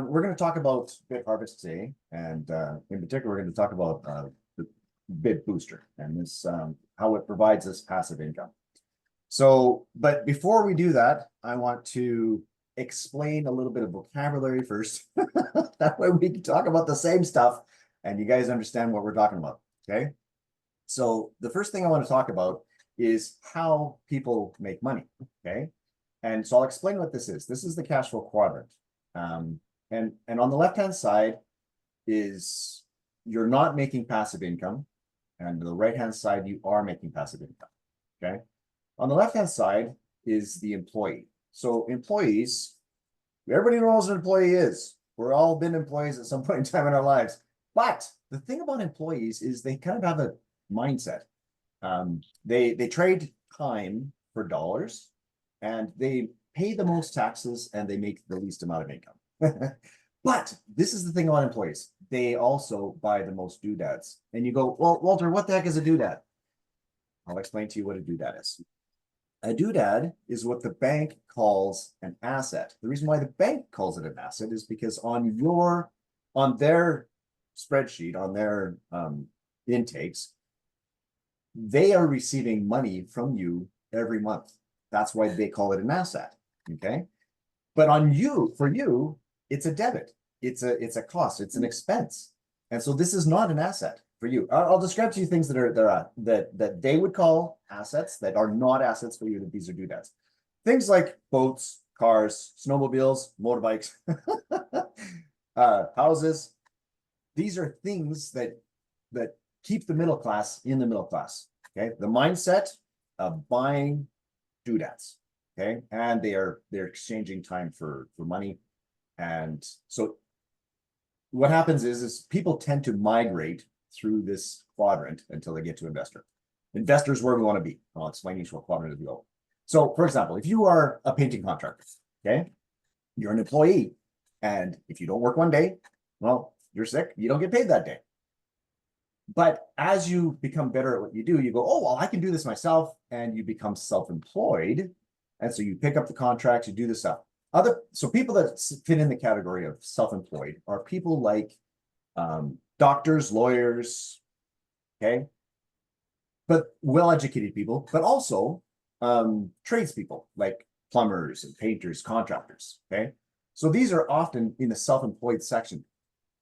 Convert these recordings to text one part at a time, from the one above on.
We're going to talk about BitHarvest today, and in particular, we're going to talk about the Bit Booster and this how it provides us passive income. So, but before we do that, I want to explain a little bit of vocabulary first. That way we can talk about the same stuff and you guys understand what we're talking about, okay? So the first thing I want to talk about is how people make money, okay? And so I'll explain what this is. This is the cash flow quadrant. And on the left-hand side is you're not making passive income, and the right-hand side, you are making passive income, okay? On the left-hand side is the employee. So employees, everybody knows what an employee is. We're all been employees at some point in time in our lives. But the thing about employees is they kind of have a mindset. They trade time for dollars, and they pay the most taxes, and they make the least amount of income. But this is the thing about employees. They also buy the most doodads. And you go, well, Walter, what the heck is a doodad? I'll explain to you what a doodad is. A doodad is what the bank calls an asset. The reason why the bank calls it an asset is because on their spreadsheet, on their intakes, they are receiving money from you every month. That's why they call it an asset, okay? But for you, it's a debit. It's a cost. It's an expense. And so this is not an asset for you. I'll describe to you things that they would call assets that are not assets for you. That these are doodads. Things like boats, cars, snowmobiles, motorbikes, houses. These are things that keep the middle class in the middle class. Okay, the mindset of buying doodads. Okay, and they're exchanging time for money. And so what happens is people tend to migrate through this quadrant until they get to investor. Investor is where we want to be. I'll explain each quadrant as we go. So for example, if you are a painting contractor, okay, you're an employee, and if you don't work one day, well, you're sick, you don't get paid that day. But as you become better at what you do, you go, oh, well, I can do this myself, and you become self-employed. And so you pick up the contracts, you do this stuff. So people that fit in the category of self-employed are people like doctors, lawyers, okay, but well-educated people, but also tradespeople like plumbers and painters, contractors, okay? So these are often in the self-employed section.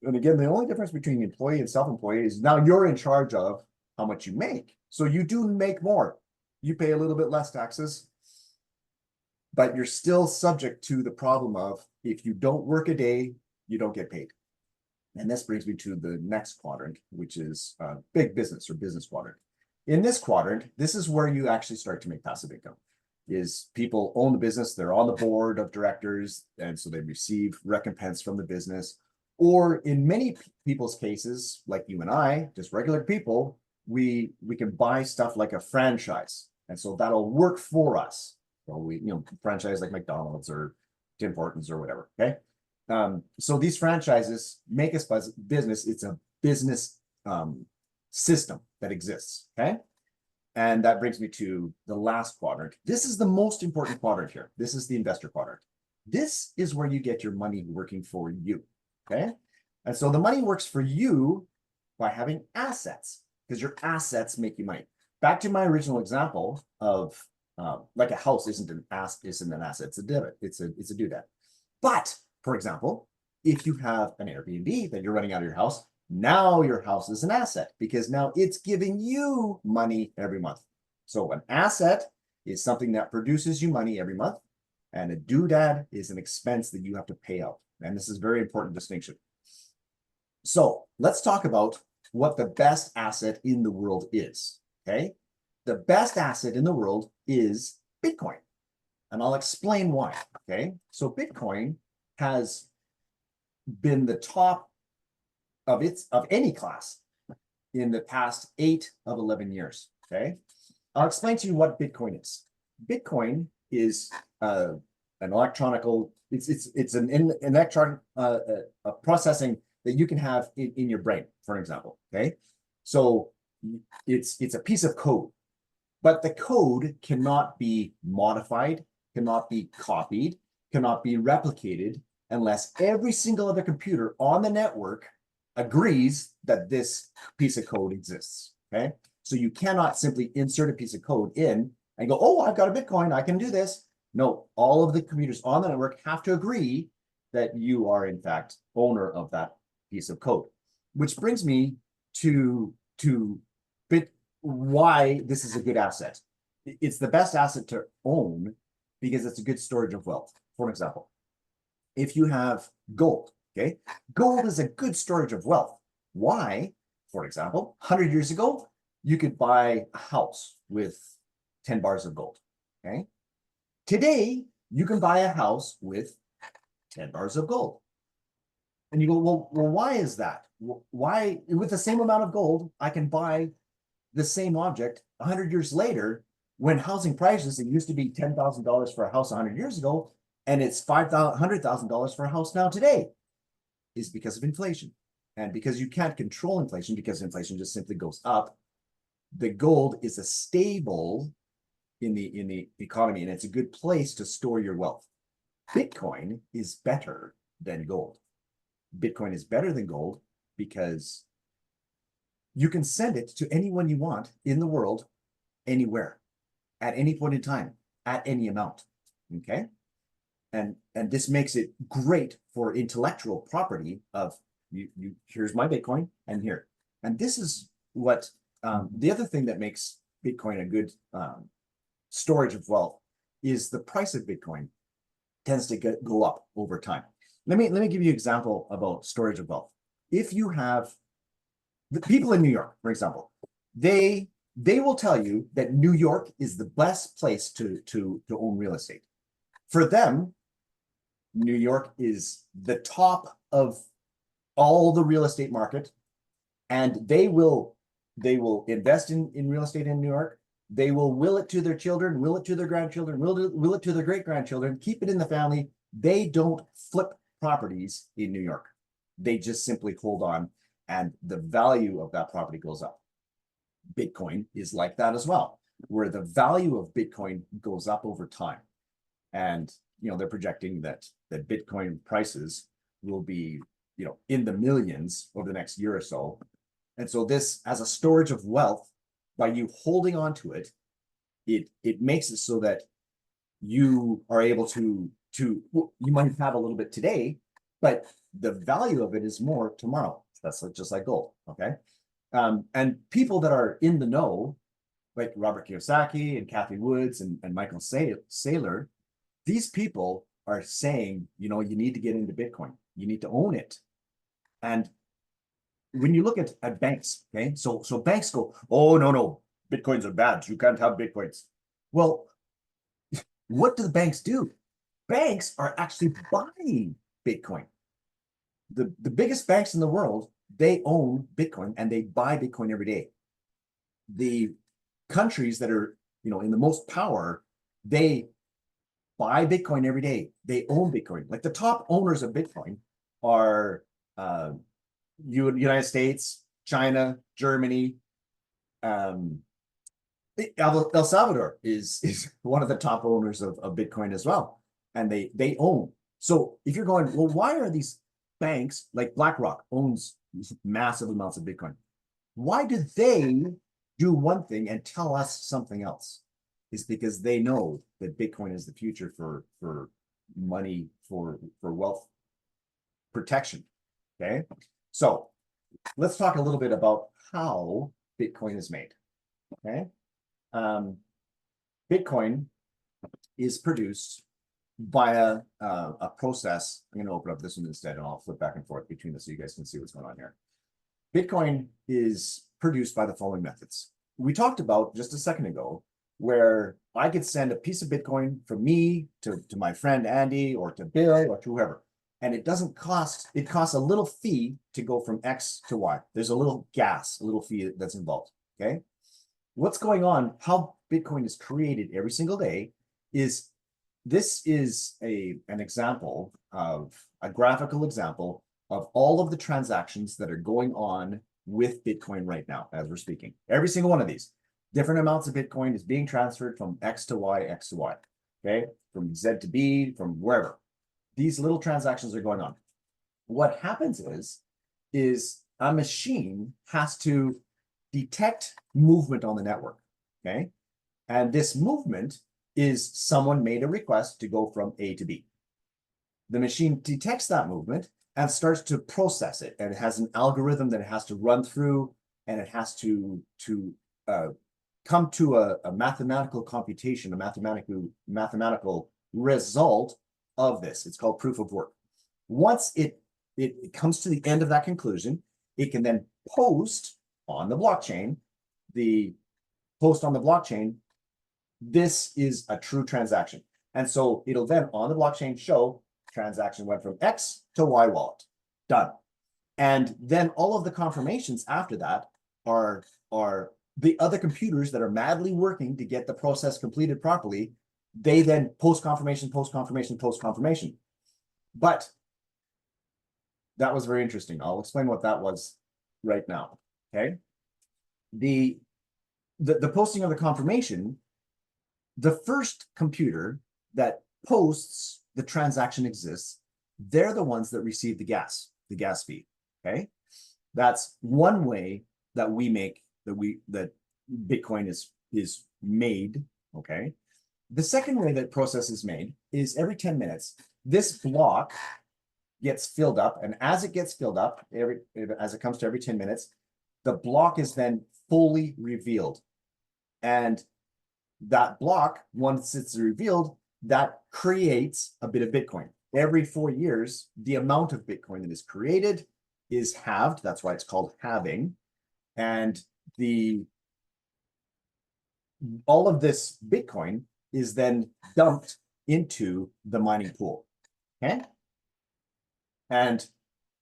And again, the only difference between employee and self-employed is now you're in charge of how much you make. So you do make more. You pay a little bit less taxes, but you're still subject to the problem of if you don't work a day, you don't get paid. And this brings me to the next quadrant, which is big business or business quadrant. In this quadrant, this is where you actually start to make passive income. Is people own the business, they're on the board of directors, and so they receive recompense from the business. Or in many people's cases, like you and I, just regular people, we can buy stuff like a franchise. And so that'll work for us. So we, franchise like McDonald's or Tim Hortons or whatever, okay? So these franchises make us business. It's a business system that exists, okay? And that brings me to the last quadrant. This is the most important quadrant here. This is the investor quadrant. This is where you get your money working for you, okay? And so the money works for you by having assets, because your assets make you money. Back to my original example of like a house isn't an asset, it's a debit, it's a doodad. But for example, if you have an Airbnb that you're running out of your house, now your house is an asset because now it's giving you money every month. So an asset is something that produces you money every month, and a doodad is an expense that you have to pay out. And this is a very important distinction. So let's talk about what the best asset in the world is, okay? The best asset in the world is Bitcoin. And I'll explain why, okay? So Bitcoin has been the top of any class in the past 8 of 11 years, okay? I'll explain to you what Bitcoin is. Bitcoin is an electronical, it's an electronic processing that you can have in your brain, for example, okay? So it's a piece of code. But the code cannot be modified, cannot be copied, cannot be replicated, unless every single other computer on the network agrees that this piece of code exists, okay? So you cannot simply insert a piece of code in and go, oh, I've got a Bitcoin, I can do this. No, all of the computers on the network have to agree that you are, in fact, owner of that piece of code. Which brings me to why this is a good asset. It's the best asset to own because it's a good storage of wealth. For example, if you have gold, okay, gold is a good storage of wealth. Why? For example, 100 years ago, you could buy a house with 10 bars of gold, okay? Today, you can buy a house with 10 bars of gold. And you go, well, why is that? Why, with the same amount of gold, I can buy the same object 100 years later, when housing prices, it used to be $10,000 for a house 100 years ago, and it's $100,000 for a house now today, is because of inflation. And because you can't control inflation, because inflation just simply goes up, the gold is a stable in the economy, and it's a good place to store your wealth. Bitcoin is better than gold. Bitcoin is better than gold because you can send it to anyone you want in the world, anywhere, at any point in time, at any amount, okay? And this makes it great for intellectual property of, here's my Bitcoin, and here. And this is what, the other thing that makes Bitcoin a good storage of wealth is the price of Bitcoin tends to go up over time. Let me give you an example about storage of wealth. If you have the people in New York, for example, they will tell you that New York is the best place to own real estate. For them, New York is the top of all the real estate market, and they will invest in real estate in New York. They will will it to their children, will it to their grandchildren, will it to their great-grandchildren, keep it in the family. They don't flip properties in New York. They just simply hold on, and the value of that property goes up. Bitcoin is like that as well, where the value of Bitcoin goes up over time. And they're projecting that Bitcoin prices will be in the millions over the next year or so. And so this, as a storage of wealth, by you holding on to it, it makes it so that you are able to you might have a little bit today, but the value of it is more tomorrow. That's just like gold, okay? And people that are in the know, like Robert Kiyosaki and Kathy Woods and Michael Saylor, these people are saying, you need to get into Bitcoin. You need to own it. And when you look at banks, okay, so banks go, oh, no, Bitcoins are bad. You can't have Bitcoins. Well, what do the banks do? Banks are actually buying Bitcoin. The biggest banks in the world, they own Bitcoin and they buy Bitcoin every day. The countries that are, in the most power, they buy Bitcoin every day. They own Bitcoin. Like the top owners of Bitcoin are United States, China, Germany. El Salvador is one of the top owners of Bitcoin as well. And they own. So if you're going, well, why are these banks, like BlackRock owns massive amounts of Bitcoin? Why do they do one thing and tell us something else? Is because they know that Bitcoin is the future for money, for wealth protection, okay? So let's talk a little bit about how Bitcoin is made, okay? Bitcoin is produced via a process. I'm going to open up this one instead, and I'll flip back and forth between this so you guys can see what's going on here. Bitcoin is produced by the following methods. We talked about just a second ago where I could send a piece of Bitcoin from me to my friend Andy or to Bill or to whoever. And it doesn't cost, it costs a little fee to go from X to Y. There's a little gas, a little fee that's involved, okay? What's going on, how Bitcoin is created every single day is, this is an example of, a graphical example of all of the transactions that are going on with Bitcoin right now as we're speaking. Every single one of these. Different amounts of Bitcoin is being transferred from X to Y, okay? From Z to B, from wherever. these little transactions are going on. What happens is a machine has to detect movement on the network, okay? And this movement is someone made a request to go from A to B. The machine detects that movement and starts to process it, and it has an algorithm that it has to run through, and it has to come to a mathematical computation, a mathematical result of this. It's called proof of work. Once it comes to the end of that conclusion, it can then post on the blockchain. The post on the blockchain, this is a true transaction. And so it'll then on the blockchain show transaction went from X to Y wallet. Done. And then all of the confirmations after that are the other computers that are madly working to get the process completed properly. They then post confirmation, post confirmation, post confirmation. But that was very interesting. I'll explain what that was right now. Okay. The posting of the confirmation, the first computer that posts the transaction exists, they're the ones that receive the gas fee. Okay. That's one way that we make that Bitcoin is made. Okay. The second way that process is made is every 10 minutes, this block gets filled up. And as it gets filled up, as it comes to every 10 minutes, the block is then fully revealed. And that block, once it's revealed, that creates a bit of Bitcoin. Every 4 years, the amount of Bitcoin that is created is halved. That's why it's called halving. And all of this Bitcoin is then dumped into the mining pool. Okay. And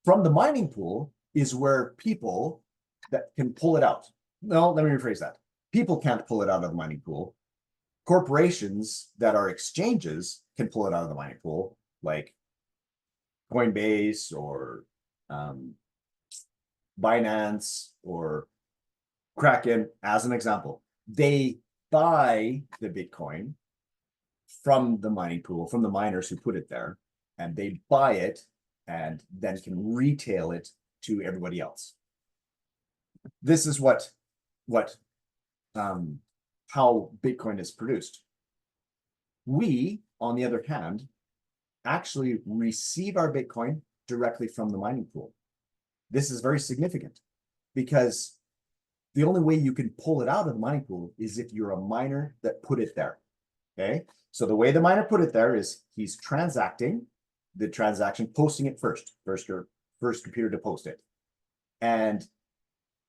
from the mining pool is where people that can pull it out. No, let me rephrase that. People can't pull it out of the mining pool. Corporations that are exchanges can pull it out of the mining pool, like Coinbase or Binance or Kraken, as an example. They buy the Bitcoin from the mining pool, from the miners who put it there, and they buy it and then can retail it to everybody else. This is how Bitcoin is produced. We, on the other hand, actually receive our Bitcoin directly from the mining pool. This is very significant because the only way you can pull it out of the mining pool is if you're a miner that put it there. Okay. So the way the miner put it there is he's transacting the transaction, posting it first computer to post it. And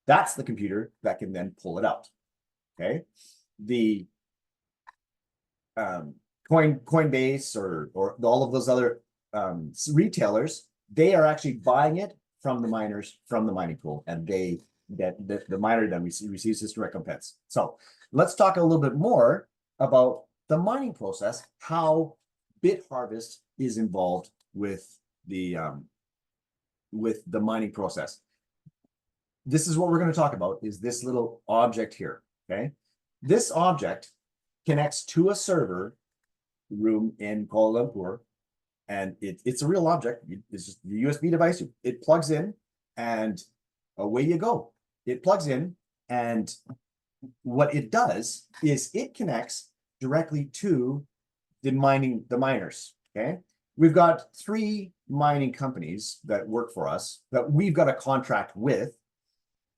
that's the computer that can then pull it out. Okay. The Coinbase or all of those other retailers, they are actually buying it from the miners from the mining pool, and the miner then receives this recompense. So let's talk a little bit more about the mining process, how BitHarvest is involved with the mining process. This is what we're going to talk about, is this little object here. Okay, this object connects to a server room in Kuala Lumpur, and it's a real object. It's just the USB device. It plugs in, and away you go. It plugs in, and what it does is it connects directly to the miners. Okay, we've got 3 mining companies that work for us that we've got a contract with,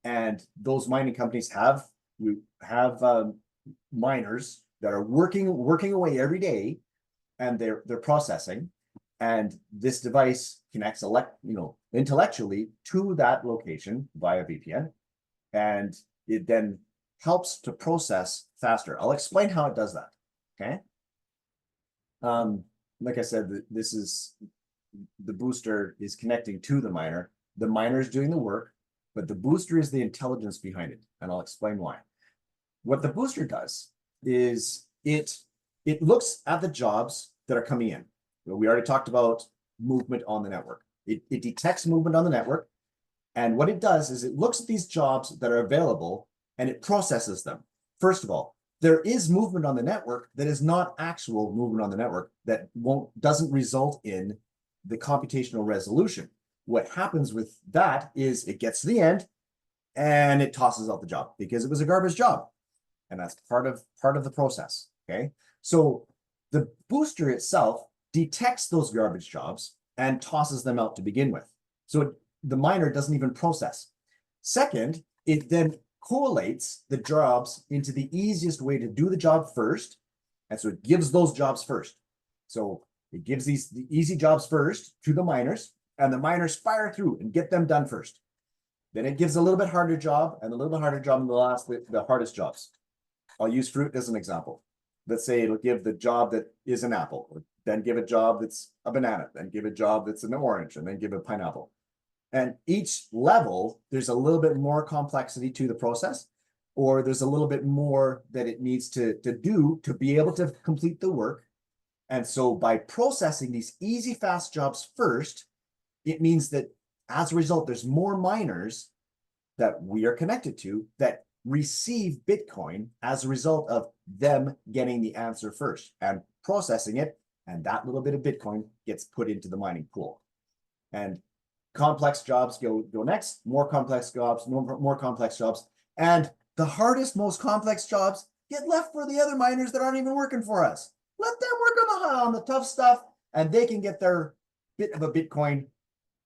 and those mining companies have miners that are working away every day, and they're processing, and this device connects intellectually to that location via VPN, and it then helps to process faster. I'll explain how it does that. Okay. Like I said, this is the booster is connecting to the miner. The miner is doing the work, but the booster is the intelligence behind it, and I'll explain why. What the booster does is it looks at the jobs that are coming in. We already talked about movement on the network. It detects movement on the network, and what it does is it looks at these jobs that are available and it processes them. First of all, there is movement on the network that is not actual movement on the network that doesn't result in the computational resolution. What happens with that is it gets to the end and it tosses out the job because it was a garbage job. And that's part of the process. Okay. So the booster itself detects those garbage jobs and tosses them out to begin with. So the miner doesn't even process. Second, it then collates the jobs into the easiest way to do the job first. And so it gives those jobs first. So it gives the easy jobs first to the miners, and the miners fire through and get them done first. Then it gives a little bit harder job and a little bit harder job in the hardest jobs. I'll use fruit as an example. Let's say it'll give the job that is an apple, then give a job that's a banana, then give a job that's an orange, and then give a pineapple. And each level, there's a little bit more complexity to the process, or there's a little bit more that it needs to do to be able to complete the work. And so by processing these easy, fast jobs first, it means that as a result, there's more miners that we are connected to that receive Bitcoin as a result of them getting the answer first and processing it. And that little bit of Bitcoin gets put into the mining pool. And complex jobs go next, more complex jobs, more complex jobs. And the hardest, most complex jobs get left for the other miners that aren't even working for us. Let them work on the tough stuff, and they can get their bit of a Bitcoin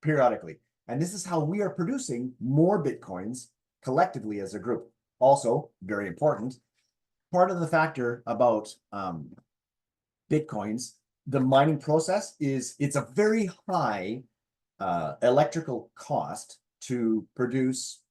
periodically. And this is how we are producing more Bitcoins collectively as a group. Also, very important, part of the factor about Bitcoins, the mining process is it's a very high electrical cost to produce,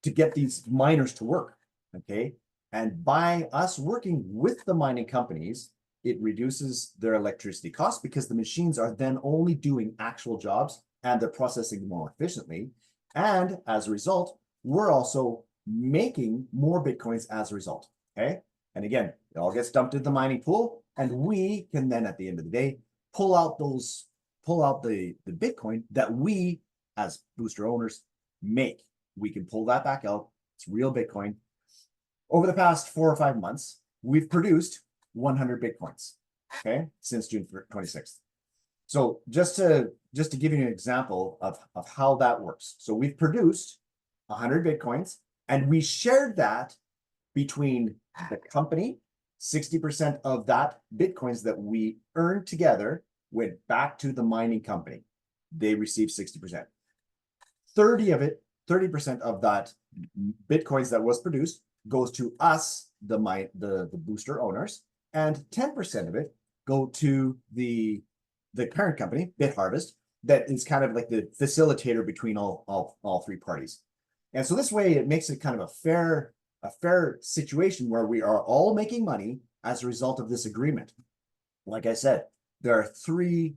to get these miners to work, okay? And by us working with the mining companies, it reduces their electricity costs because the machines are then only doing actual jobs and they're processing more efficiently. And as a result, we're also making more Bitcoins as a result, okay? And again, it all gets dumped into the mining pool, and we can then at the end of the day, pull out the Bitcoin that we as booster owners make. We can pull that back out. It's real Bitcoin. Over the past 4 or 5 months, we've produced 100 Bitcoins, okay, since June 26th. So just to give you an example of how that works. So we've produced 100 Bitcoins, and we shared that between the company. 60% of that Bitcoins that we earned together went back to the mining company. They received 60%. 30% of that Bitcoins that was produced goes to us, the booster owners, and 10% of it go to the parent company, BitHarvest, that is kind of like the facilitator between all three parties. And so this way, it makes it kind of a fair situation where we are all making money as a result of this agreement. Like I said, there are three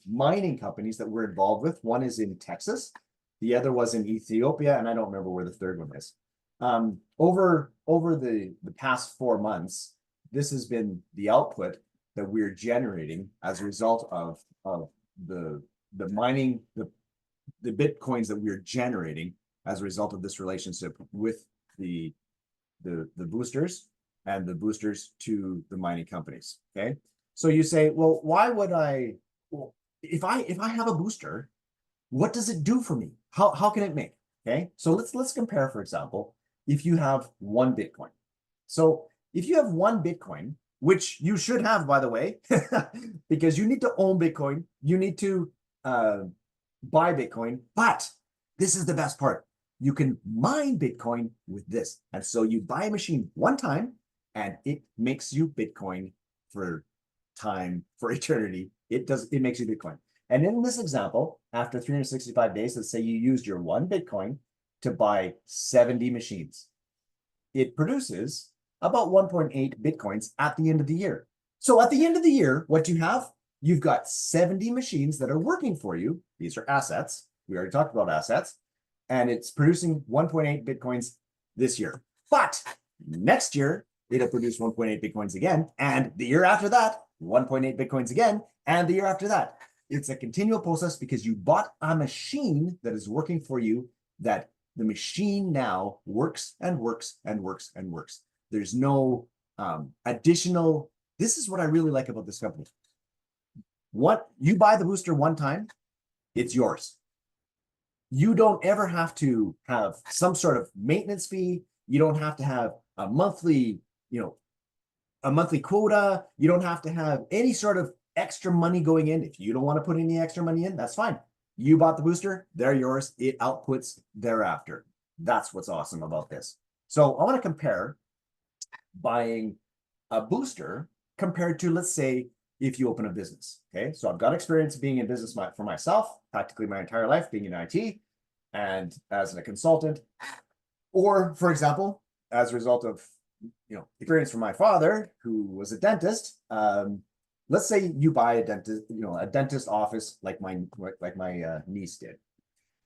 mining companies that we're involved with. One is in Texas, the other was in Ethiopia, and I don't remember where the third one is. Over the past 4 months, this has been the output that we're generating as a result of the mining, the Bitcoins that we're generating as a result of this relationship with the boosters and the boosters to the mining companies. Okay. So you say, well, why would well, if I have a booster, what does it do for me? How can it make? Okay. So let's compare, for example, if you have 1 Bitcoin. So if you have 1 Bitcoin, which you should have, by the way, because you need to own Bitcoin, you need to buy Bitcoin, but this is the best part. You can mine Bitcoin with this. And so you buy a machine one time and it makes you Bitcoin for time, for eternity. It makes you Bitcoin. And in this example, after 365 days, let's say you used your 1 Bitcoin to buy 70 machines. It produces about 1.8 Bitcoins at the end of the year. So at the end of the year, what do you have? You've got 70 machines that are working for you. These are assets. We already talked about assets. And it's producing 1.8 Bitcoins this year. But next year, it'll produce 1.8 Bitcoins again. And the year after that, 1.8 Bitcoins again. And the year after that. It's a continual process because you bought a machine that is working for you, that the machine now works and works and works and works. There's no additional. This is what I really like about this company. What you buy the booster one time, it's yours. You don't ever have to have some sort of maintenance fee. You don't have to have a monthly, a monthly quota. You don't have to have any sort of extra money going in. If you don't want to put any extra money in, that's fine. You bought the booster, they're yours. It outputs thereafter. That's what's awesome about this. So I want to compare buying a booster compared to, let's say, if you open a business. Okay, so I've got experience being in business for myself, practically my entire life, being in IT and as a consultant, or for example, as a result of experience from my father, who was a dentist. Let's say you buy a dentist office like my niece did.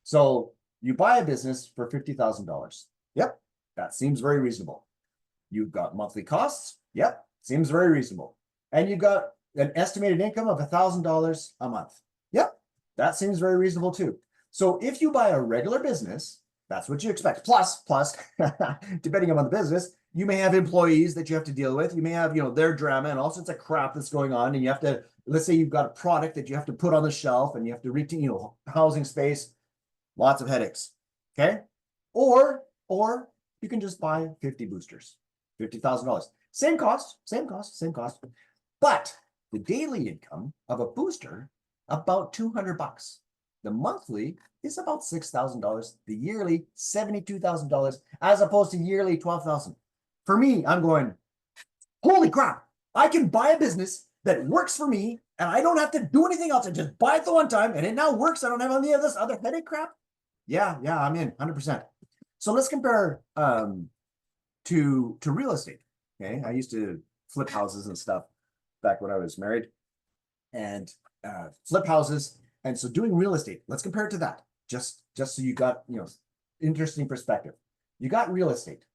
So you buy a business for $50,000. Yep, that seems very reasonable. You've got monthly costs. Yep, seems very reasonable. And you've got an estimated income of $1,000 a month. Yep, that seems very reasonable too. So if you buy a regular business, that's what you expect. Plus, depending on the business, you may have employees that you have to deal with. You may have, their drama and all sorts of crap that's going on. And you have to, let's say you've got a product that you have to put on the shelf and you have to retain, housing space, lots of headaches. Okay. Or you can just buy 50 boosters, $50,000. Same cost. But the daily income of a booster, about $200. The monthly is about $6,000. The yearly, $72,000, as opposed to yearly $12,000. For me, I'm going, holy crap, I can buy a business that works for me and I don't have to do anything else. I just buy it the one time and it now works. I don't have any of this other headache crap. Yeah, I'm in 100%. So let's compare to real estate. Okay, I used to flip houses and stuff back when I was married, and flip houses. And so doing real estate, let's compare it to that. Just so you got interesting perspective. You got real estate,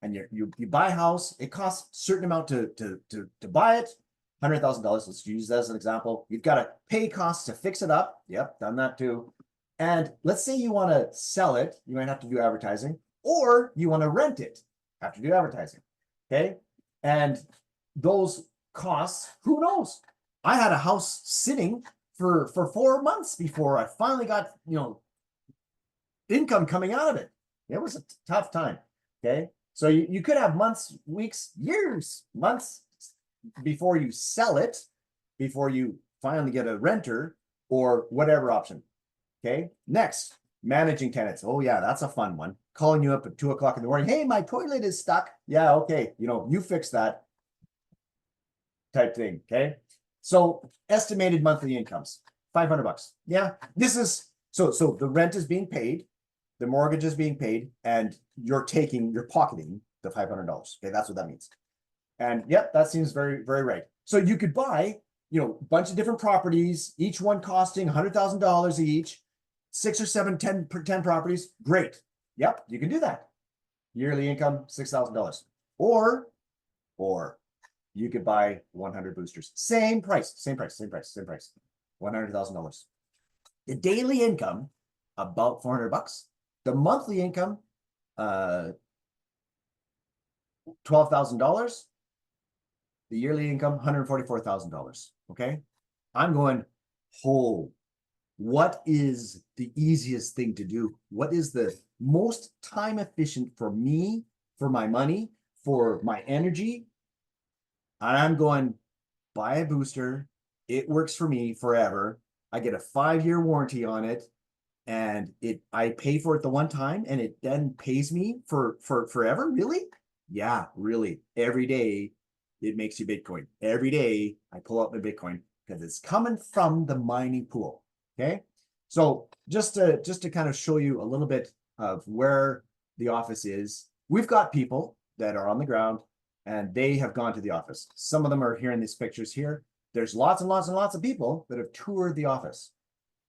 and you buy a house. It costs a certain amount to buy it, $100,000. Let's use that as an example. You've got to pay costs to fix it up. Yep, done that too. And let's say you want to sell it, you might have to do advertising, or you want to rent it, have to do advertising. Okay, and those costs, who knows? I had a house sitting for 4 months before I finally got income coming out of it. It was a tough time. Okay, so you could have months, weeks, years, months before you sell it, before you finally get a renter or whatever option. Okay, next, managing tenants. Oh yeah, that's a fun one. Calling you up at 2 o'clock in the morning. Hey, my toilet is stuck. Yeah, okay, you fix that type thing. Okay, so estimated monthly incomes, $500. Yeah, this is so the rent is being paid, the mortgage is being paid, and you're pocketing the $500. Okay, that's what that means. And yep, that seems very, very right. So you could buy, a bunch of different properties, each one costing $100,000 each, 6 or 7, 10 properties. Great. Yep, you can do that. Yearly income, $6,000. Or you could buy 100 boosters. Same price. $100,000. The daily income, about $400. The monthly income, $12,000. The yearly income, $144,000. Okay, I'm going, what is the easiest thing to do? What is the most time efficient for me, for my money, for my energy? And I'm going, buy a booster. It works for me forever. I get a 5-year warranty on it, and I pay for it the one time, and it then pays me for forever. Really? Yeah, really. Every day it makes you Bitcoin. Every day I pull out my Bitcoin because it's coming from the mining pool. Okay, so just to kind of show you a little bit of where the office is, we've got people that are on the ground and they have gone to the office. Some of them are here in these pictures here. There's lots and lots and lots of people that have toured the office,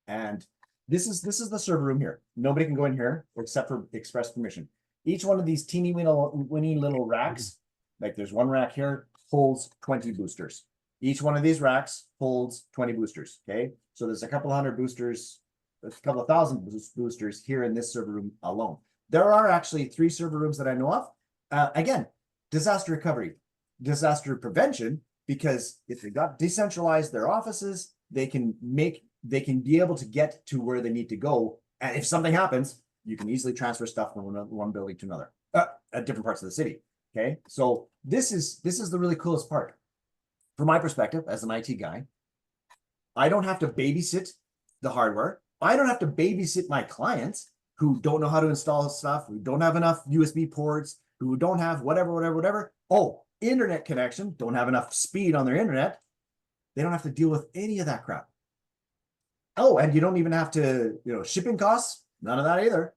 and this is the server room here. Nobody can go in here except for express permission. Each one of these teeny weeny little racks, like there's one rack here, holds 20 boosters. Each one of these racks holds 20 boosters. Okay, so there's a couple hundred boosters, a couple of thousand boosters here in this server room alone. There are actually 3 server rooms that I know of. Again, disaster recovery, disaster prevention, because if they got decentralized their offices, they can be able to get to where they need to go. And if something happens, you can easily transfer stuff from one building to another at different parts of the city. Okay, so this is the really coolest part. From my perspective as an IT guy, I don't have to babysit the hardware. I don't have to babysit my clients who don't know how to install stuff, who don't have enough USB ports, who don't have whatever. Oh, internet connection, don't have enough speed on their internet. They don't have to deal with any of that crap. Oh, and you don't even have to, shipping costs, none of that either.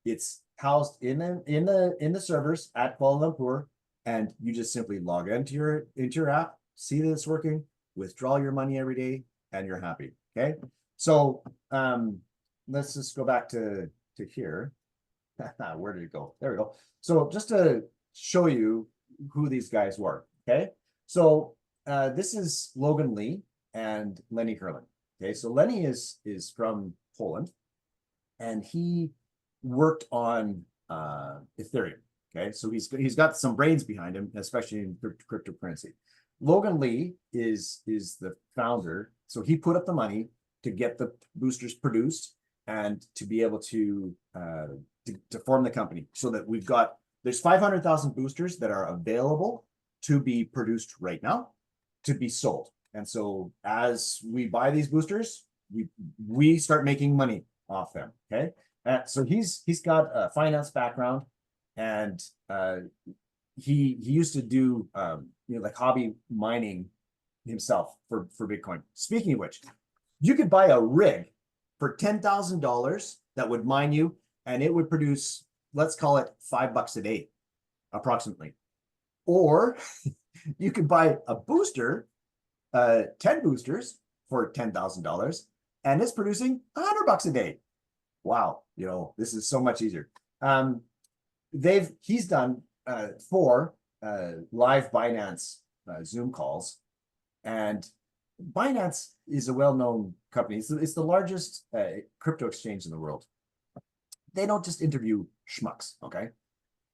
It's housed in the servers at Kuala Lumpur, and you just simply log into your app, see that it's working, withdraw your money every day, and you're happy. Okay, so let's just go back to here. Where did it go? There we go. So just to show you who these guys were. Okay, so this is Logan Lee and Lenny Herlin. Okay, so Lenny is from Poland, and he worked on Ethereum. Okay, so he's got some brains behind him, especially in cryptocurrency. Logan Lee is the founder, so he put up the money to get the boosters produced and to be able to form the company, so that there's 500,000 boosters that are available to be produced right now to be sold. And so as we buy these boosters, we start making money off them. Okay, so he's got a finance background, and he used to do like hobby mining himself for Bitcoin. Speaking of which, you could buy a rig for $10,000 that would mine you, and it would produce, let's call it $5 a day, approximately. Or you could buy a booster, 10 boosters for $10,000, and it's producing $100 a day. Wow, this is so much easier. He's done 4 live Binance Zoom calls, and Binance is a well-known company. It's the largest crypto exchange in the world. They don't just interview schmucks. Okay,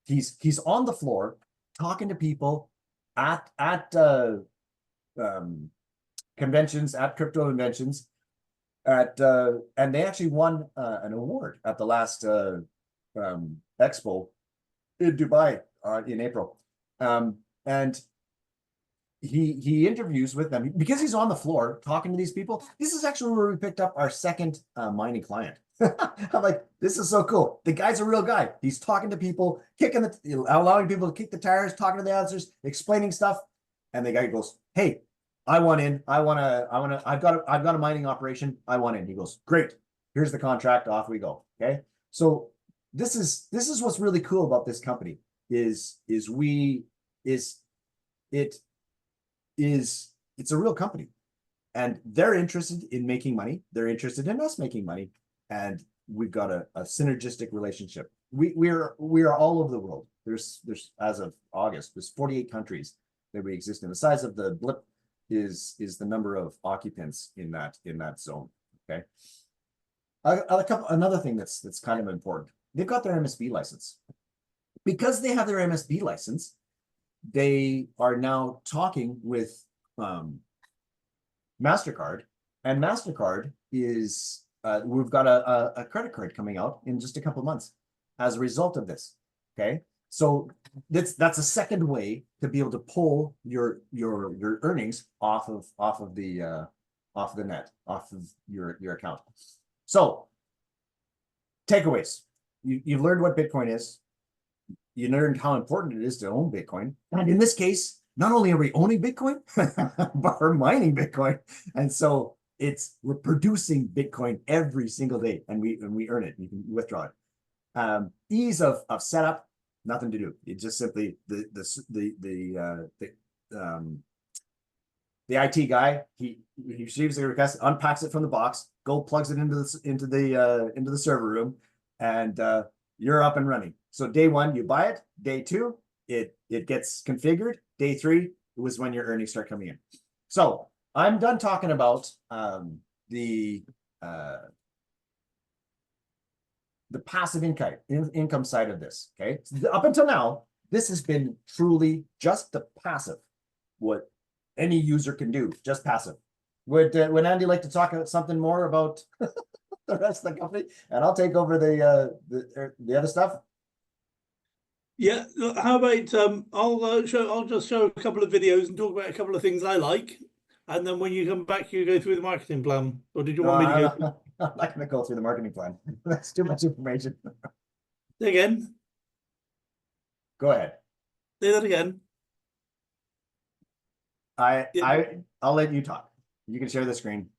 he's on the floor talking to people at conventions, at crypto conventions, and they actually won an award at the last expo in Dubai in April. And he interviews with them because he's on the floor talking to these people. This is actually where we picked up our second mining client. I'm like, this is so cool. The guy's a real guy. He's talking to people, allowing people to kick the tires, talking to the answers, explaining stuff. And the guy goes, "Hey, I want in. I've got a mining operation. I want in." He goes, "Great. Here's the contract. Off we go." Okay. So this is what's really cool about this company it's a real company, and they're interested in making money. They're interested in us making money, and we've got a synergistic relationship. We are all over the world. There's as of August, there's 48 countries that we exist in. The size of the blip is the number of occupants in that zone. Okay. Another thing that's kind of important. They've got their MSB license. Because they have their MSB license, they are now talking with MasterCard, and MasterCard is we've got a credit card coming out in just a couple of months as a result of this. Okay, so that's a second way to be able to pull your earnings off of the net, off of your account. So takeaways: you've learned what Bitcoin is. You learned how important it is to own Bitcoin. And in this case, not only are we owning Bitcoin, but we're mining Bitcoin. And so we're producing Bitcoin every single day, and we earn it. You can withdraw it. Ease of setup, nothing to do. It just simply the IT guy, he receives the request, unpacks it from the box, plugs it into the server room, and you're up and running. So day 1, you buy it. Day 2, it gets configured. Day 3 was when your earnings start coming in. So I'm done talking about the passive income side of this. Okay, so up until now, this has been truly just the passive, what any user can do, just passive. would Andy like to talk about something more about the rest of the company? And I'll take over the other stuff. Yeah, how about I'll just show a couple of videos and talk about a couple of things I like, and then when you come back, you go through the marketing plan. Or did you want me to go? I'm not going to go through the marketing plan. That's too much information. Again? Go ahead. Say that again. I'll let you talk. You can share the screen.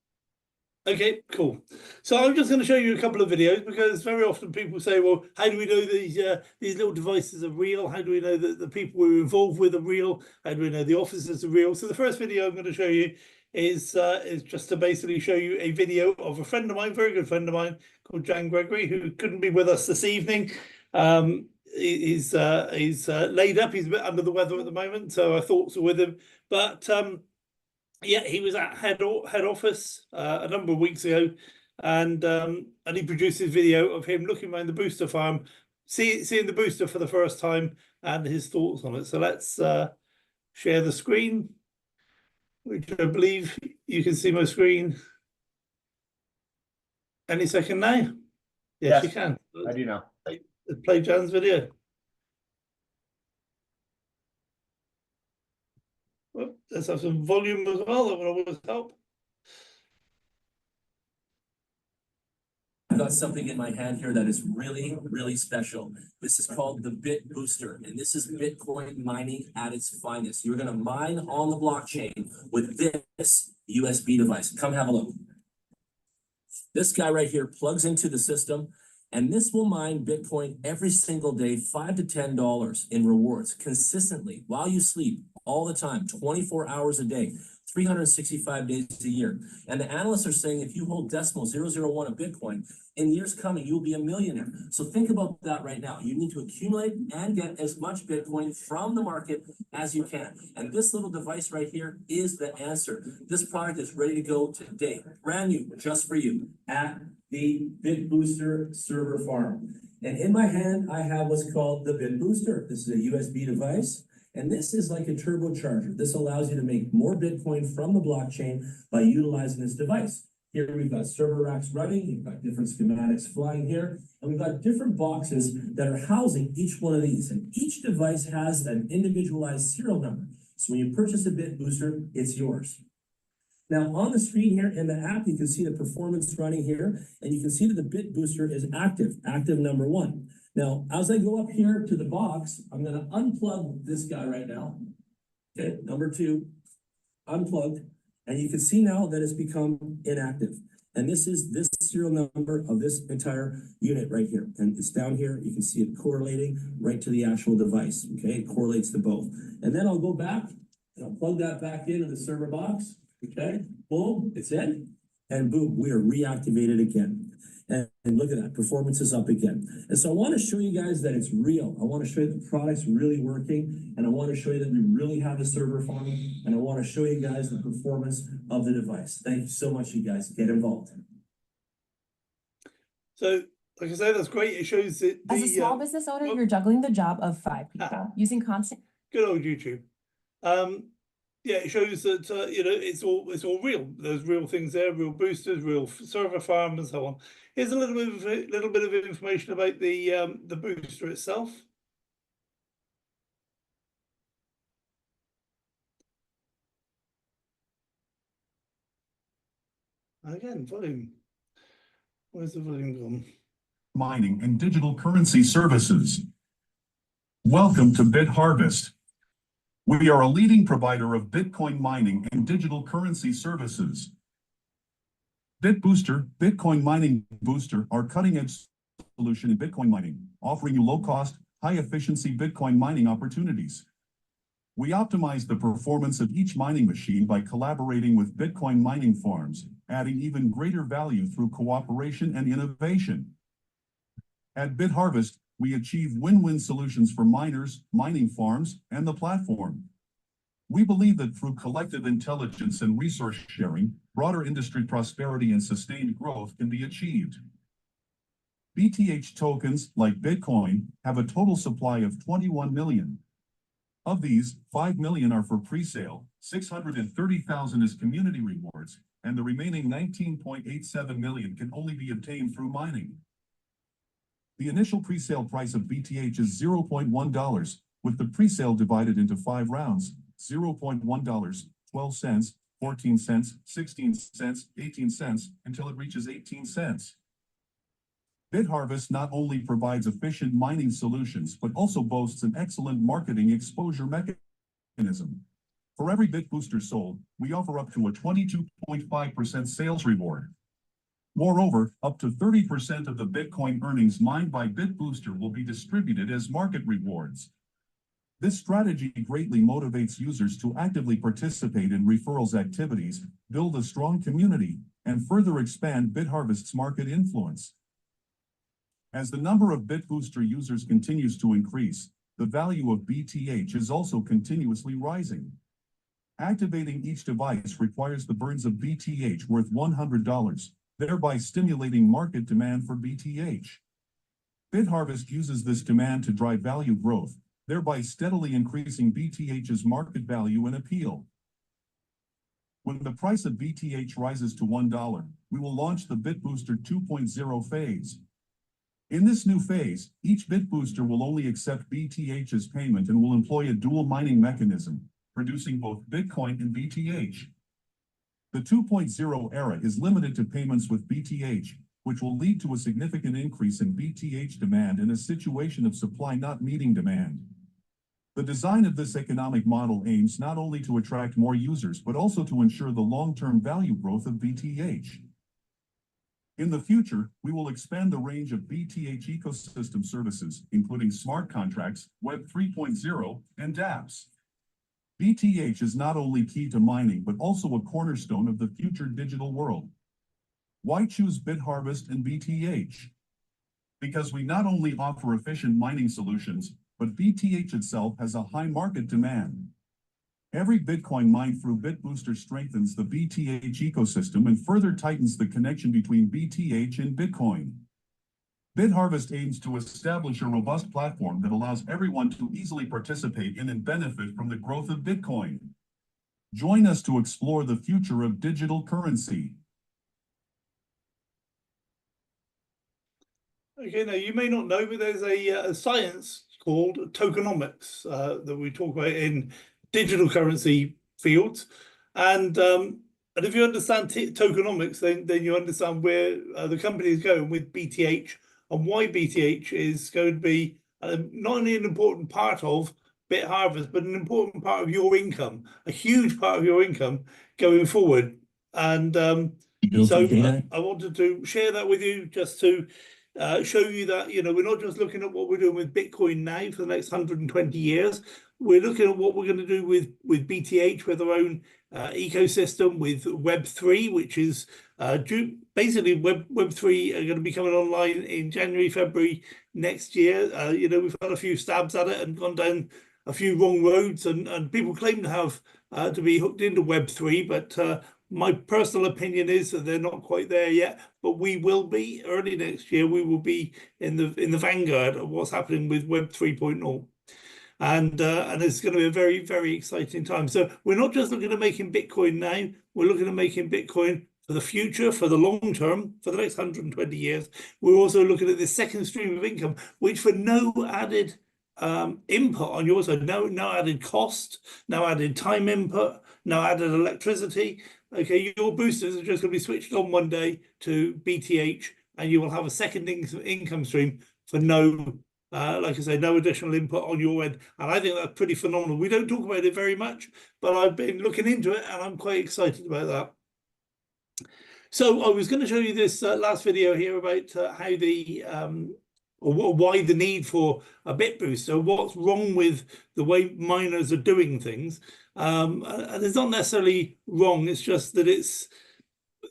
Okay, cool. So I'm just going to show you a couple of videos because very often people say, well, how do we know these little devices are real? How do we know that the people we're involved with are real? How do we know the officers are real? So the first video I'm going to show you is just to basically show you a video of a friend of mine, very good friend of mine called Jan Gregory, who couldn't be with us this evening. He's laid up. He's a bit under the weather at the moment, so our thoughts are with him. But yeah, he was at head office a number of weeks ago, and he produced his video of him looking around the booster farm, seeing the booster for the first time, and his thoughts on it. So let's share the screen, which I believe you can see my screen any second now. Yes, you can. I do now. Play Jan's video. Well, let's have some volume as well. That will always help. I've got something in my hand here that is really, really special. This is called the Bit Booster, and this is Bitcoin mining at its finest. You're going to mine on the blockchain with this USB device. Come have a look. This guy right here plugs into the system, and this will mine Bitcoin every single day, $5 to $10 in rewards, consistently, while you sleep, all the time, 24 hours a day, 365 days a year. And the analysts are saying if you hold decimal 0.001 of Bitcoin, in years coming, you'll be a millionaire. So think about that right now. You need to accumulate and get as much Bitcoin from the market as you can. And this little device right here is the answer. This product is ready to go today, brand new, just for you, at the Bit Booster server farm. And in my hand, I have what's called the Bit Booster. This is a USB device. And this is like a turbocharger. This allows you to make more Bitcoin from the blockchain by utilizing this device. Here we've got server racks running, you've got different schematics flying here, and we've got different boxes that are housing each one of these. And each device has an individualized serial number. So when you purchase a Bit Booster, it's yours. Now on the screen here in the app, you can see the performance running here, and you can see that the Bit Booster is active number 1. Now, as I go up here to the box, I'm going to unplug this guy right now. Okay, number 2, unplugged. And you can see now that it's become inactive. And this is this serial number of this entire unit right here. And it's down here. You can see it correlating right to the actual device. Okay, it correlates to both. And then I'll go back and I'll plug that back into the server box. Okay, boom, it's in. And boom, we are reactivated again. And look at that, performance is up again. And so I want to show you guys that it's real. I want to show you the product's really working. And I want to show you that we really have a server farm. And I want to show you guys the performance of the device. Thank you so much, you guys. Get involved. So, like I said, that's great. It shows that as a small business owner, you're juggling the job of 5 people using constant. Good old YouTube. Yeah, it shows that you know, it's all real. There's real things there, real boosters, real server farm, and so on. Here's a little bit of information about the booster itself. Again, volume. Where's the volume gone? Mining and digital currency services. Welcome to BitHarvest. We are a leading provider of Bitcoin mining and digital currency services. BitBooster, Bitcoin Mining Booster, our cutting-edge solution in Bitcoin mining, offering you low-cost, high-efficiency Bitcoin mining opportunities. We optimize the performance of each mining machine by collaborating with Bitcoin mining farms, adding even greater value through cooperation and innovation. At BitHarvest, we achieve win-win solutions for miners, mining farms, and the platform. We believe that through collective intelligence and resource sharing, broader industry prosperity and sustained growth can be achieved. BTH tokens, like Bitcoin, have a total supply of 21 million. Of these, 5 million are for pre-sale, 630,000 is community rewards, and the remaining 19.87 million can only be obtained through mining. The initial pre-sale price of BTH is $0.1, with the pre-sale divided into 5 rounds: $0.1, 12 cents, 14 cents, 16 cents, 18 cents, until it reaches 18 cents. BitHarvest not only provides efficient mining solutions, but also boasts an excellent marketing exposure mechanism. For every Bit Booster sold, we offer up to a 22.5% sales reward. Moreover, up to 30% of the Bitcoin earnings mined by Bit Booster will be distributed as market rewards. This strategy greatly motivates users to actively participate in referrals activities, build a strong community, and further expand BitHarvest's market influence. As the number of Bit Booster users continues to increase, the value of BTH is also continuously rising. Activating each device requires the burns of BTH worth $100, thereby stimulating market demand for BTH. BitHarvest uses this demand to drive value growth, thereby steadily increasing BTH's market value and appeal. When the price of BTH rises to $1, we will launch the Bit Booster 2.0 phase. In this new phase, each Bit Booster will only accept BTH as payment and will employ a dual mining mechanism, producing both Bitcoin and BTH. The 2.0 era is limited to payments with BTH, which will lead to a significant increase in BTH demand in a situation of supply not meeting demand. The design of this economic model aims not only to attract more users, but also to ensure the long-term value growth of BTH. In the future, we will expand the range of BTH ecosystem services, including smart contracts, Web 3.0, and dApps. BTH is not only key to mining, but also a cornerstone of the future digital world. Why choose BitHarvest and BTH? Because we not only offer efficient mining solutions, but BTH itself has a high market demand. Every Bitcoin mined through Bit Booster strengthens the BTH ecosystem and further tightens the connection between BTH and Bitcoin. BitHarvest aims to establish a robust platform that allows everyone to easily participate in and benefit from the growth of Bitcoin. Join us to explore the future of digital currency. Okay, now you may not know, but there's a science called tokenomics that we talk about in digital currency fields, and if you understand tokenomics, then you understand where the company is going with BTH and why BTH is going to be not only an important part of BitHarvest, but an important part of your income, a huge part of your income going forward. And so I wanted to share that with you, just to show you that, you know, we're not just looking at what we're doing with Bitcoin now for the next 120 years. We're looking at what we're going to do with BTH, with our own ecosystem, with Web3, which is basically Web3 are going to be coming online in January, February next year. You know, we've had a few stabs at it and gone down a few wrong roads, and people claim to have to be hooked into Web3, but my personal opinion is that they're not quite there yet. But we will be early next year. We will be in the vanguard of what's happening with Web 3.0. And it's going to be a very, very exciting time. So we're not just looking at making Bitcoin now. We're looking at making Bitcoin for the future, for the long term, for the next 120 years. We're also looking at this second stream of income, which for no added input on your side, no added cost, no added time input, no added electricity. Okay, your boosters are just going to be switched on one day to BTH, and you will have a second income stream for no, like I say, no additional input on your end. And I think that's pretty phenomenal. We don't talk about it very much, but I've been looking into it, and I'm quite excited about that. So I was going to show you this last video here about how the or why the need for a bit booster, what's wrong with the way miners are doing things. And it's not necessarily wrong, it's just that it's,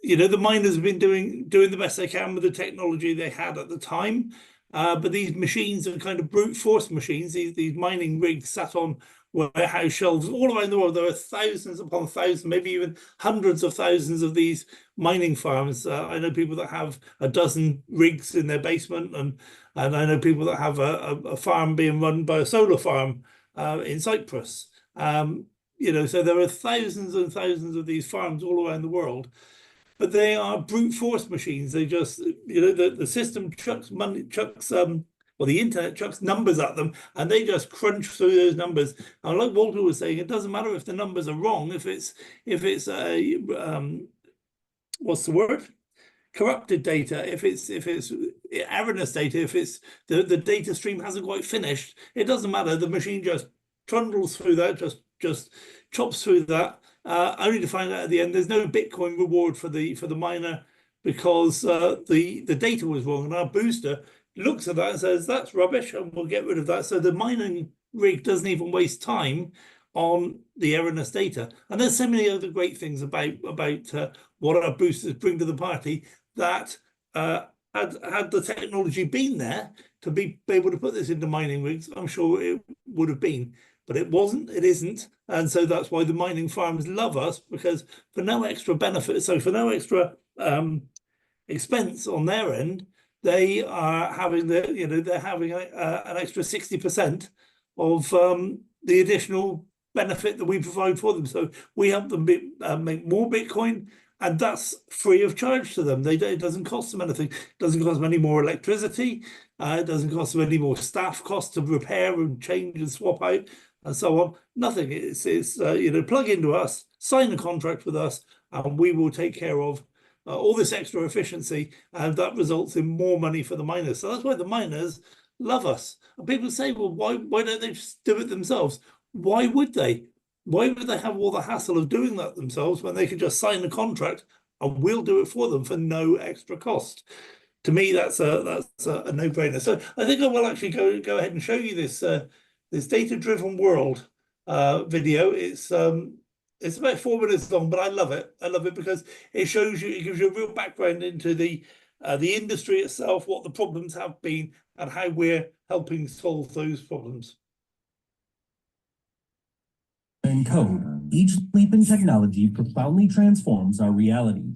you know, the miners have been doing the best they can with the technology they had at the time. But these machines are kind of brute force machines, these mining rigs sat on warehouse shelves all around the world. There are thousands upon thousands, maybe even hundreds of thousands of these mining farms. I know people that have a dozen rigs in their basement, and I know people that have a farm being run by a solar farm in Cyprus. You know, so there are thousands and thousands of these farms all around the world. but they are brute force machines. They just, the system chucks money, well, the internet chucks numbers at them, and they just crunch through those numbers. And like Walter was saying, it doesn't matter if the numbers are wrong, if it's what's the word? Corrupted data, if it's erroneous data, if it's the data stream hasn't quite finished, it doesn't matter. The machine just trundles through that, just chops through that, only to find out at the end there's no Bitcoin reward for the miner because the data was wrong. And our booster looks at that and says that's rubbish, and we'll get rid of that. So the mining rig doesn't even waste time on the erroneous data. And there's so many other great things about what our boosters bring to the party that had the technology been there to be able to put this into mining rigs, I'm sure it would have been, but it wasn't, it isn't. And so that's why the mining farms love us, because for no extra benefit, so for no extra expense on their end, they are having they're having an extra 60% of the additional benefit that we provide for them. So we help them make more Bitcoin, and that's free of charge to them. It doesn't cost them anything. It doesn't cost them any more electricity. It doesn't cost them any more staff costs to repair and change and swap out and so on. Nothing. It's plug into us, sign a contract with us, and we will take care of all this extra efficiency, and that results in more money for the miners. So that's why the miners love us. And people say, well, why don't they just do it themselves? Why would they? Why would they have all the hassle of doing that themselves when they could just sign a contract and we'll do it for them for no extra cost? To me, that's a no-brainer. So I think I will actually go ahead and show you this this data-driven world video. It's about 4 minutes long, but I love it. I love it because it shows you, it gives you a real background into the industry itself, what the problems have been, and how we're helping solve those problems. In code, each leap in technology profoundly transforms our reality.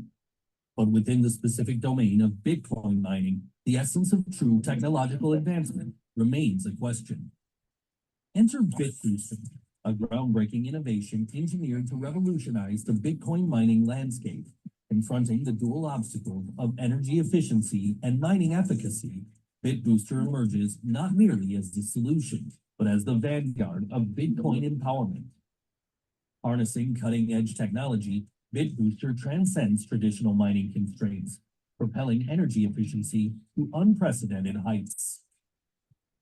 But within the specific domain of Bitcoin mining, the essence of true technological advancement remains a question. Enter BitBooster, a groundbreaking innovation engineered to revolutionize the Bitcoin mining landscape, confronting the dual obstacles of energy efficiency and mining efficacy. BitBooster emerges not merely as the solution, but as the vanguard of Bitcoin empowerment. Harnessing cutting-edge technology, BitBooster transcends traditional mining constraints, propelling energy efficiency to unprecedented heights.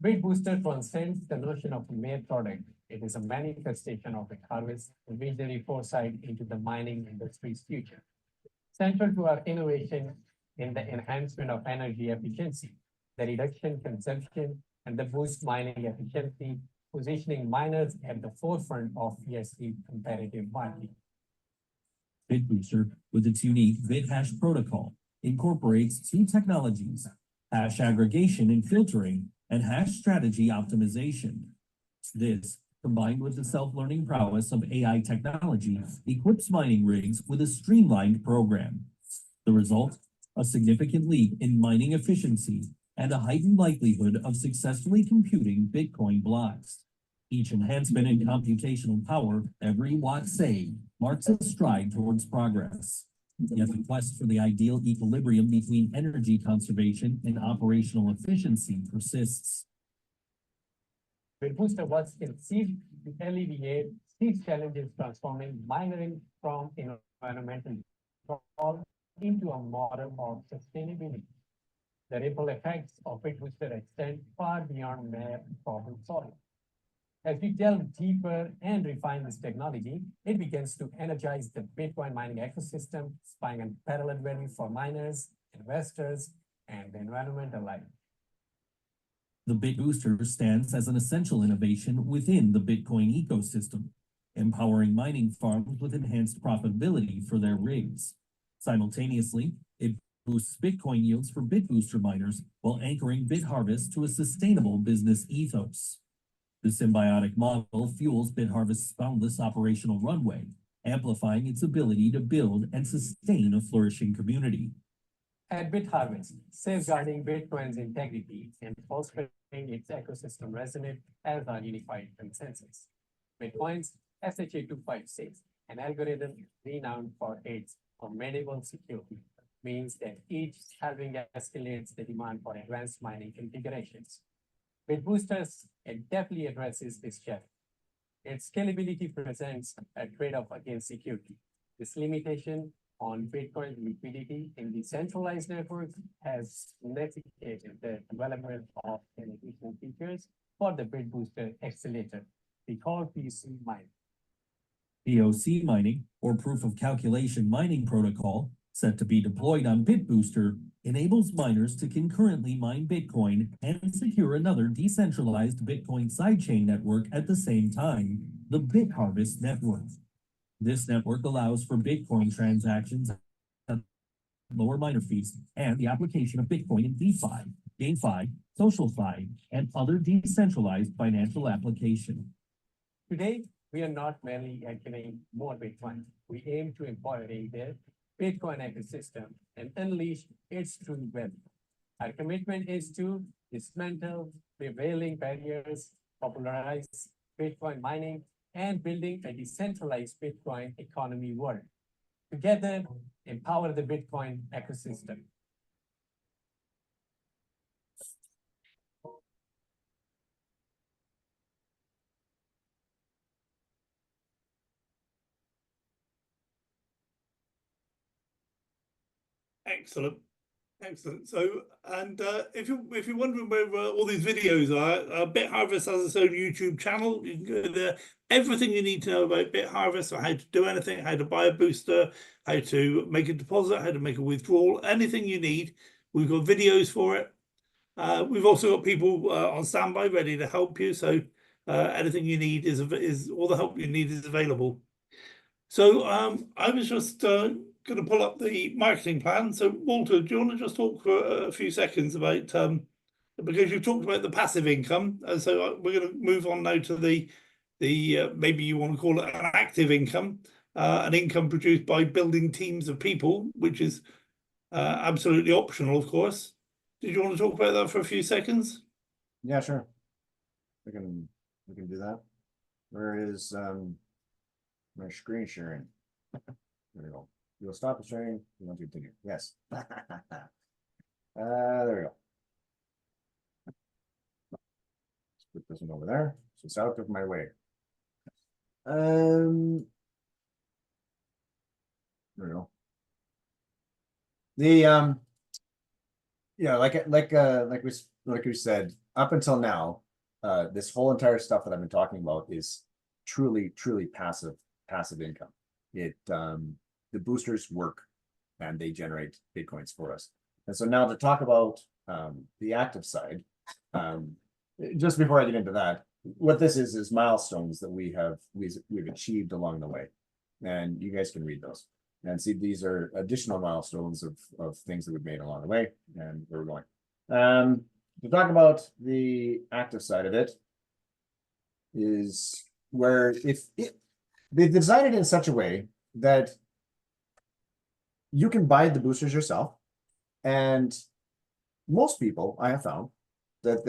BitBooster transcends the notion of a mere product. It is a manifestation of BitHarvest's visionary foresight into the mining industry's future. Central to our innovation in the enhancement of energy efficiency, the reduction consumption, and the boost mining efficiency, positioning miners at the forefront of ESG competitive mining. BitBooster, with its unique BitHash protocol, incorporates two technologies: hash aggregation and filtering, and hash strategy optimization. This, combined with the self-learning prowess of AI technology, equips mining rigs with a streamlined program. The result? A significant leap in mining efficiency and a heightened likelihood of successfully computing Bitcoin blocks. Each enhancement in computational power, every watt saved, marks a stride towards progress. Yet the quest for the ideal equilibrium between energy conservation and operational efficiency persists. BitBooster was conceived to alleviate these challenges, transforming mining from environmental control into a model of sustainability. The ripple effects of BitBooster extend far beyond mere problem solving. As we delve deeper and refine this technology, it begins to energize the Bitcoin mining ecosystem, spying unparalleled value for miners, investors, and the environment alike. The BitBooster stands as an essential innovation within the Bitcoin ecosystem, empowering mining farms with enhanced profitability for their rigs. Simultaneously, it boosts Bitcoin yields for BitBooster miners while anchoring BitHarvest to a sustainable business ethos. The symbiotic model fuels BitHarvest's boundless operational runway, amplifying its ability to build and sustain a flourishing community. At BitHarvest, safeguarding Bitcoin's integrity and fostering its ecosystem resonate as our unified consensus. Bitcoin's SHA-256, an algorithm renowned for its of medieval security means that each halving escalates the demand for advanced mining configurations. BitBoosters definitely addresses this challenge. Its scalability presents a trade-off against security. This limitation on Bitcoin liquidity in decentralized networks has necessitated the development of additional features for the BitBooster accelerator, we call POC mining. POC mining, or proof of calculation mining protocol, set to be deployed on BitBooster, enables miners to concurrently mine Bitcoin and secure another decentralized Bitcoin sidechain network at the same time, the BitHarvest network. This network allows for Bitcoin transactions at lower miner fees and the application of Bitcoin in DeFi, GameFi, SocialFi, and other decentralized financial applications. Today, we are not merely getting more Bitcoin. We aim to empower the Bitcoin ecosystem and unleash its true value. Our commitment is to dismantle prevailing barriers, popularize Bitcoin mining, and building a decentralized Bitcoin economy world. Together, empower the Bitcoin ecosystem. Excellent. Excellent. So, and if you're wondering where all these videos are, BitHarvest has its own YouTube channel. You can go there. Everything you need to know about BitHarvest, or how to do anything, how to buy a booster, how to make a deposit, how to make a withdrawal, anything you need. We've got videos for it. We've also got people on standby ready to help you. So anything you need is all the help you need is available. So I was just going to pull up the marketing plan. So Walter, do you want to just talk for a few seconds about, because you've talked about the passive income, and so we're going to move on now to the maybe you want to call it an active income, an income produced by building teams of people, which is absolutely optional, of course. Did you want to talk about that for a few seconds? Yeah, sure. We can do that. Where is my screen sharing? There we go. You'll stop the sharing. You want to continue? Yes. There we go. Let's put this one over there. So it's out of my way. There we go. The yeah, like we said, up until now, this whole entire stuff that I've been talking about is truly passive income. It the boosters work and they generate Bitcoins for us. And so now to talk about the active side, just before I get into that, what this is milestones that we've achieved along the way. And you guys can read those and see these are additional milestones of things that we've made along the way and where we're going. To talk about the active side of it is where they've designed it in such a way that you can buy the boosters yourself, and most people I have found that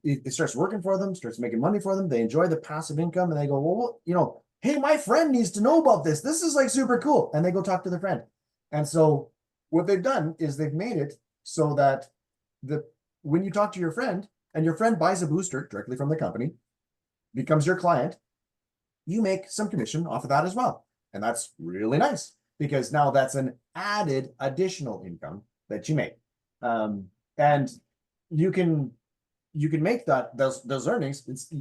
it starts working for them, starts making money for them. They enjoy the passive income, and they go, well, you know, hey, my friend needs to know about this. This is like super cool, and they go talk to their friend. And so what they've done is they've made it so that when you talk to your friend and your friend buys a booster directly from the company, becomes your client, you make some commission off of that as well. And that's really nice because now that's an added additional income that you make. And you can make those earnings. It's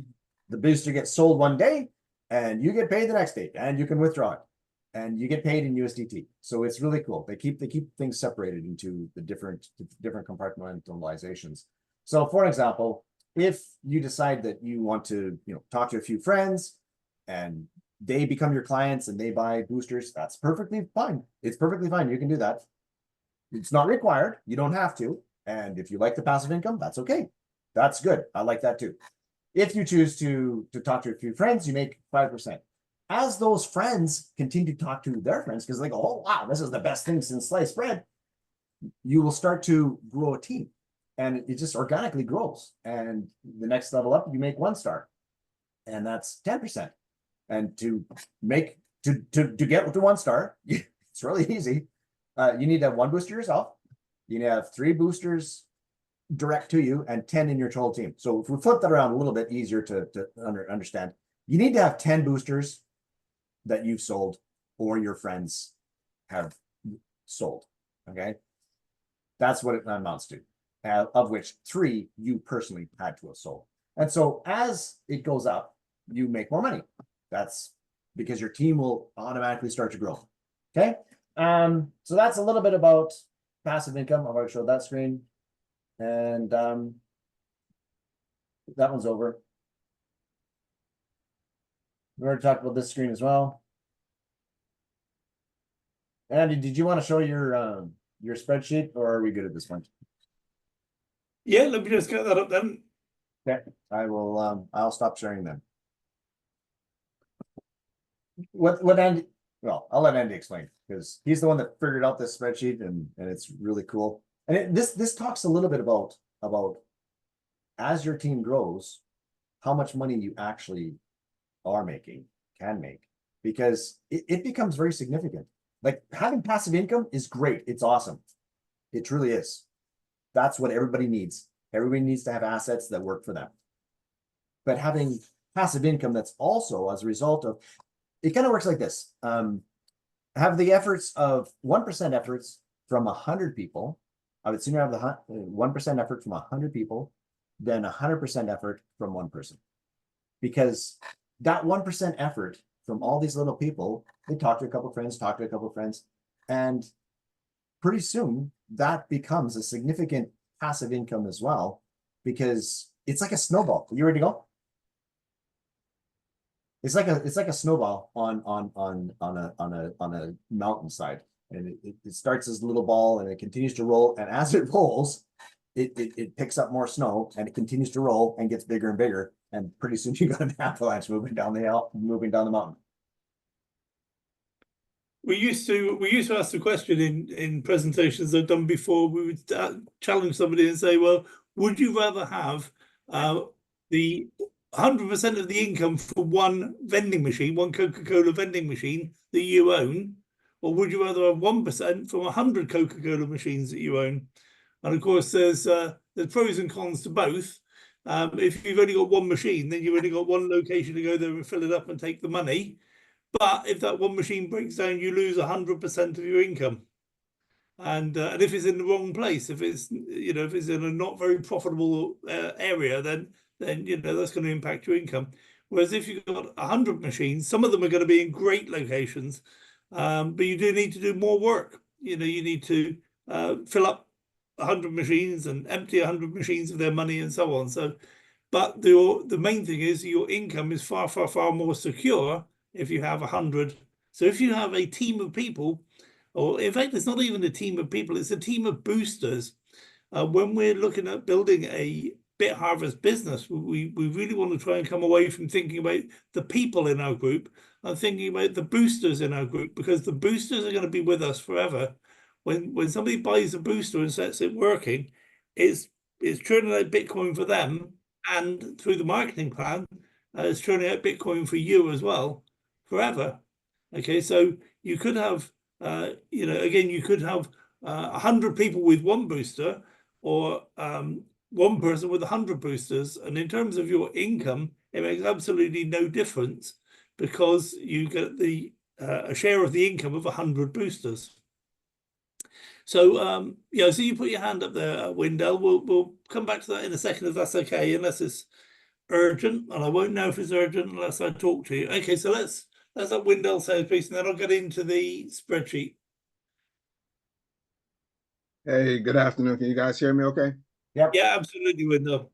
the booster gets sold one day and you get paid the next day and you can withdraw it and you get paid in USDT. So it's really cool. They keep things separated into the different compartmentalizations. So for example, if you decide that you want to, talk to a few friends and they become your clients and they buy boosters, that's perfectly fine. It's perfectly fine. You can do that. It's not required. You don't have to. And if you like the passive income, that's okay. That's good. I like that too. If you choose to talk to a few friends, you make 5%. As those friends continue to talk to their friends, because they go, oh, wow, this is the best thing since sliced bread, you will start to grow a team. And it just organically grows. And the next level up, you make 1 star. And that's 10%. And to get to 1 star, it's really easy. You need to have 1 booster yourself. You need to have 3 boosters direct to you and 10 in your total team. So if we flip that around a little bit easier to understand, you need to have 10 boosters that you've sold or your friends have sold. Okay. That's what it amounts to, of which 3 you personally had to have sold. And so as it goes up, you make more money. That's because your team will automatically start to grow. Okay. So that's a little bit about passive income. I've already showed that screen. And that one's over. We already talked about this screen as well. Andy, did you want to show your spreadsheet, or are we good at this point? Yeah, let me just get that up then. Okay, I will. I'll stop sharing then. What Andy? Well, I'll let Andy explain because he's the one that figured out this spreadsheet, and it's really cool. And this talks a little bit about as your team grows, how much money you actually can make, because it becomes very significant. Like having passive income is great. It's awesome. It truly is. That's what everybody needs. Everybody needs to have assets that work for them. But having passive income that's also as a result of, it kind of works like this. Have the efforts of 1% efforts from 100 people. I would sooner have the 1% effort from 100 people than 100% effort from 1 person. Because that 1% effort from all these little people, they talk to a couple of friends, and pretty soon that becomes a significant passive income as well, because it's like a snowball. You ready to go? It's like a snowball on a mountainside, and it starts as a little ball and it continues to roll, and as it rolls, it picks up more snow and it continues to roll and gets bigger and bigger, and pretty soon you got an avalanche moving down the mountain. We used to ask the question in presentations I've done before. We would challenge somebody and say, well, would you rather have the 100% of the income for one vending machine, one Coca-Cola vending machine that you own, or would you rather have 1% from 100 Coca-Cola machines that you own? And of course, there's pros and cons to both. If you've only got one machine, then you've only got one location to go there and fill it up and take the money. But if that one machine breaks down, you lose 100% of your income. And if it's in the wrong place, if it's in a not very profitable area, then that's going to impact your income. Whereas if you've got 100 machines, some of them are going to be in great locations, but you do need to do more work. You need to fill up 100 machines and empty 100 machines of their money and so on. So, but the main thing is your income is far, far, far more secure if you have 100. So if you have a team of people, or in fact, it's not even a team of people, it's a team of boosters. When we're looking at building a BitHarvest business, we really want to try and come away from thinking about the people in our group and thinking about the boosters in our group, because the boosters are going to be with us forever. When somebody buys a booster and sets it working, it's churning out Bitcoin for them, and through the marketing plan, it's churning out Bitcoin for you as well, forever. Okay, so you could have, again, you could have 100 people with one booster, or one person with 100 boosters, and in terms of your income, it makes absolutely no difference, because you get a share of the income of 100 boosters. So so you put your hand up there, Wendell. We'll come back to that in a second if that's okay, unless it's urgent, and I won't know if it's urgent unless I talk to you. Okay, so let's have Wendell say his piece, and then I'll get into the spreadsheet. Hey, good afternoon. Can you guys hear me okay? Yep. Yeah, absolutely, Wendell.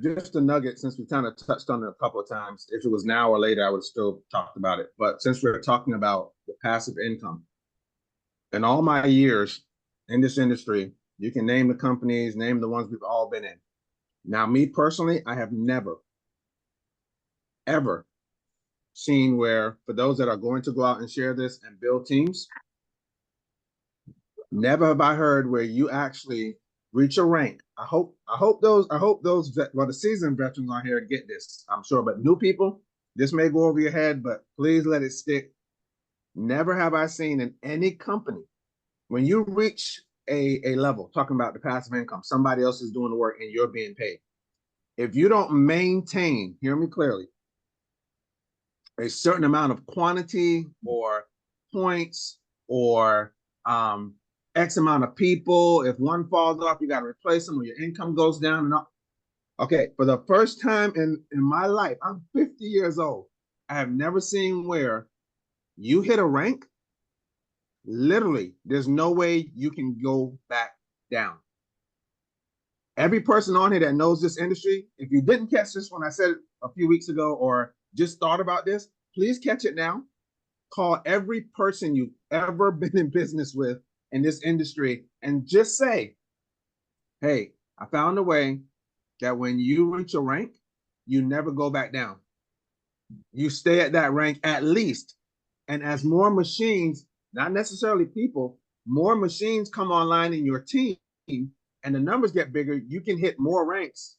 Just a nugget, since we kind of touched on it a couple of times. If it was now or later, I would have still talked about it. But since we're talking about the passive income, in all my years in this industry, you can name the companies, name the ones we've all been in. Now, me personally, I have never, ever seen where, for those that are going to go out and share this and build teams, never have I heard where you actually reach a rank. I hope those the seasoned veterans on here get this, I'm sure, but new people, this may go over your head, but please let it stick. Never have I seen in any company when you reach a level, talking about the passive income, somebody else is doing the work and you're being paid. If you don't maintain, hear me clearly, a certain amount of quantity or points or X amount of people, if one falls off, you got to replace them or your income goes down and all. Okay, for the first time in my life, I'm 50 years old. I have never seen where you hit a rank, literally, there's no way you can go back down. Every person on here that knows this industry, if you didn't catch this when I said it a few weeks ago or just thought about this, please catch it now. Call every person you've ever been in business with in this industry and just say, hey, I found a way that when you reach a rank, you never go back down. You stay at that rank at least. And as more machines, not necessarily people, more machines come online in your team and the numbers get bigger, you can hit more ranks.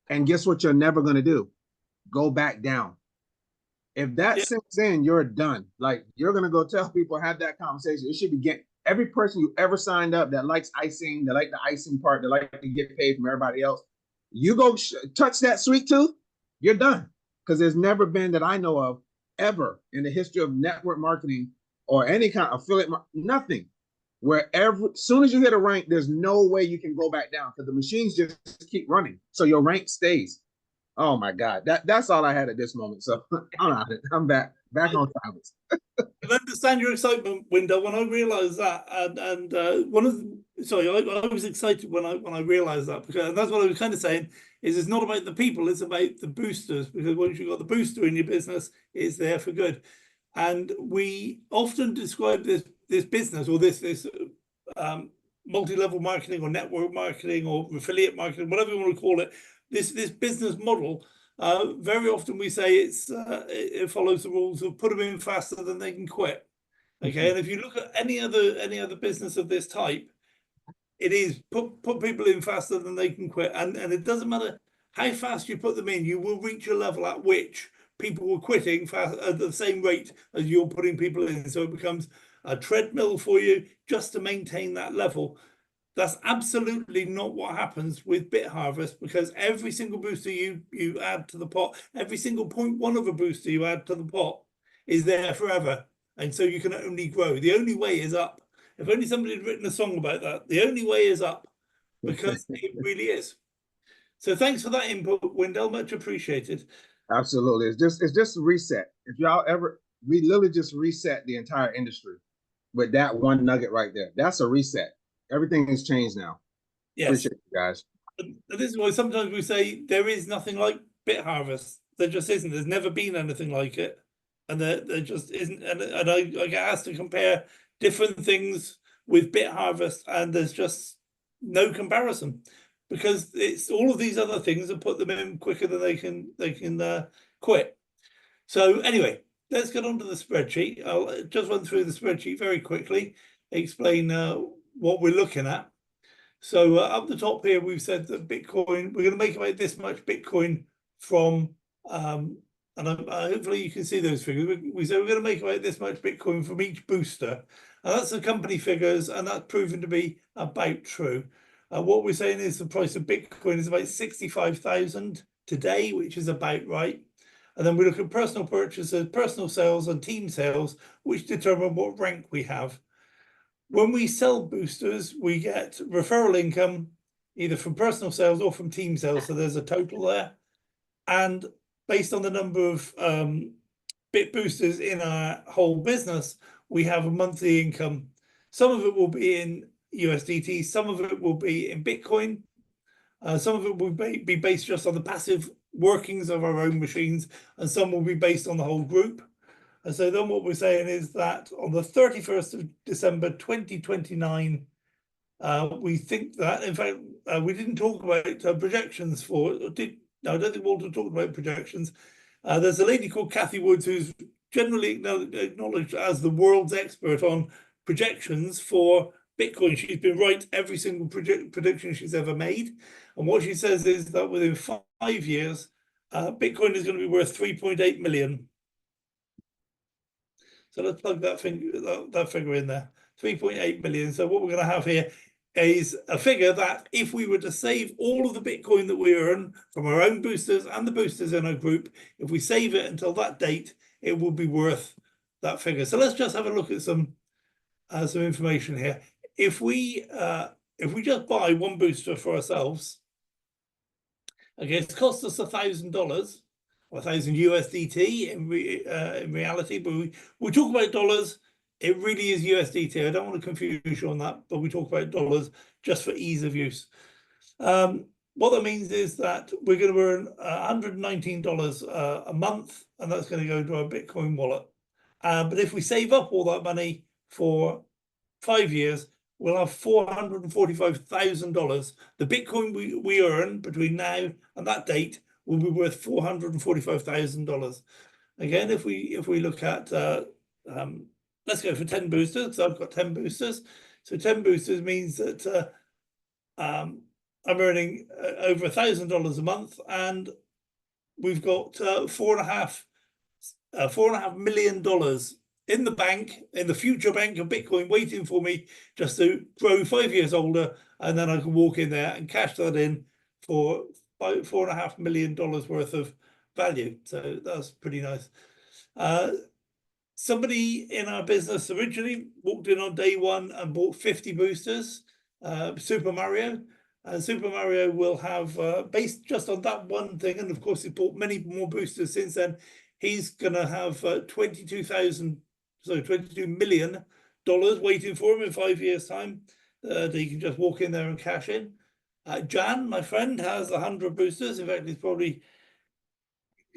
And guess what you're never going to do? Go back down. If that sinks in, you're done. Like, you're going to go tell people, have that conversation. It should be getting every person you ever signed up that likes icing, that like the icing part, that like to get paid from everybody else. You go touch that sweet tooth, you're done. Because there's never been that I know of ever in the history of network marketing or any kind of affiliate, nothing. Where as soon as you hit a rank, there's no way you can go back down because the machines just keep running. So your rank stays. Oh my God, that's all I had at this moment. So I'm back on Travis. I understand your excitement, Wendell. When I realised that, and I was excited when I realised that, because that's what I was kind of saying. Is it's not about the people, it's about the boosters. Because once you've got the booster in your business, it's there for good. And we often describe this business or this multi-level marketing or network marketing or affiliate marketing, whatever you want to call it. This business model. Very often we say it follows the rules of put them in faster than they can quit. Okay, and if you look at any other business of this type, it is put people in faster than they can quit, and it doesn't matter how fast you put them in, you will reach a level at which people were quitting fast at the same rate as you're putting people in. So it becomes a treadmill for you just to maintain that level. That's absolutely not what happens with BitHarvest, because every single booster you add to the pot, every single 0.1 of a booster you add to the pot is there forever. And so you can only grow. The only way is up. If only somebody had written a song about that. The only way is up, because it really is. So thanks for that input, Wendell. Much appreciated. Absolutely. It's just a reset. If y'all ever, we literally just reset the entire industry with that one nugget right there. That's a reset. Everything has changed now. Yes. Appreciate you guys. And this is why sometimes we say there is nothing like BitHarvest. There just isn't. There's never been anything like it. And there just isn't. And I get asked to compare different things with BitHarvest, and there's just no comparison, because it's all of these other things that put them in quicker than they can quit. So anyway, let's get on to the spreadsheet. I'll just run through the spreadsheet very quickly, explain what we're looking at. So up the top here, we've said that Bitcoin, we're going to make about this much Bitcoin from, and hopefully you can see those figures. We said we're going to make about this much Bitcoin from each booster. And that's the company figures, and that's proven to be about true. What we're saying is the price of Bitcoin is about 65,000 today, which is about right. And then we look at personal purchases, personal sales, and team sales, which determine what rank we have. When we sell boosters, we get referral income either from personal sales or from team sales. So there's a total there. And based on the number of bit boosters in our whole business, we have a monthly income. Some of it will be in USDT, some of it will be in Bitcoin, some of it will be based just on the passive workings of our own machines, and some will be based on the whole group. And so then what we're saying is that on the 31st of December 2029, we think that, in fact, we didn't talk about projections for, no, I don't think Walter talked about projections. There's a lady called Kathy Woods who's generally acknowledged as the world's expert on projections for Bitcoin. She's been right every single prediction she's ever made. And what she says is that within 5 years, Bitcoin is going to be worth 3.8 million. So let's plug that figure in there. 3.8 million. So what we're going to have here is a figure that if we were to save all of the Bitcoin that we earn from our own boosters and the boosters in our group, if we save it until that date, it will be worth that figure. So let's just have a look at some information here. If we just buy one booster for ourselves, okay, it's cost us $1,000 or 1,000 USDT in reality, but we talk about dollars. It really is USDT. I don't want to confuse you on that, but we talk about dollars just for ease of use. What that means is that we're going to earn $119 a month, and that's going to go to our Bitcoin wallet. But if we save up all that money for 5 years, we'll have $445,000. The Bitcoin we earn between now and that date will be worth $445,000. Again, if we look at let's go for 10 boosters, because I've got 10 boosters. So 10 boosters means that I'm earning over $1,000 a month, and we've got $4.5 million in the bank, in the future bank of Bitcoin, waiting for me just to grow 5 years older, and then I can walk in there and cash that in for $4.5 million worth of value. So that's pretty nice. Somebody in our business originally walked in on day one and bought 50 boosters, Super Mario. And Super Mario will have, based just on that one thing, and of course he bought many more boosters since then, he's going to have $22 million waiting for him in 5 years' time. That he can just walk in there and cash in. Jan, my friend, has 100 boosters. In fact, he's probably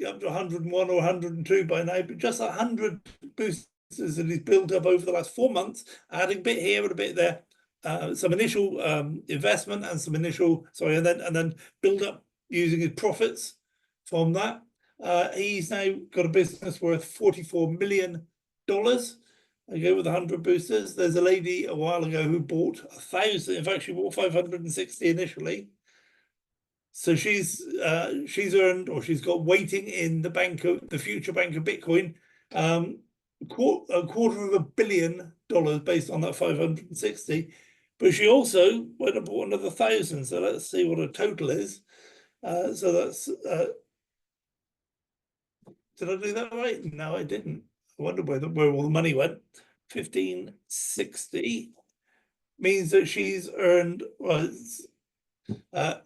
up to 101 or 102 by now, but just 100 boosters that he's built up over the last 4 months, adding a bit here and a bit there. Some initial investment and some initial, and then build up using his profits from that. He's now got a business worth $44 million. Okay, with 100 boosters. There's a lady a while ago who bought 1,000. In fact, she bought 560 initially. So she's earned, or she's got waiting in the bank of the future bank of Bitcoin, $250 million based on that 560. But she also went and bought another 1,000. So let's see what her total is. So that's did I do that right? No, I didn't. I wonder where all the money went. 1,560 means that she's earned, well,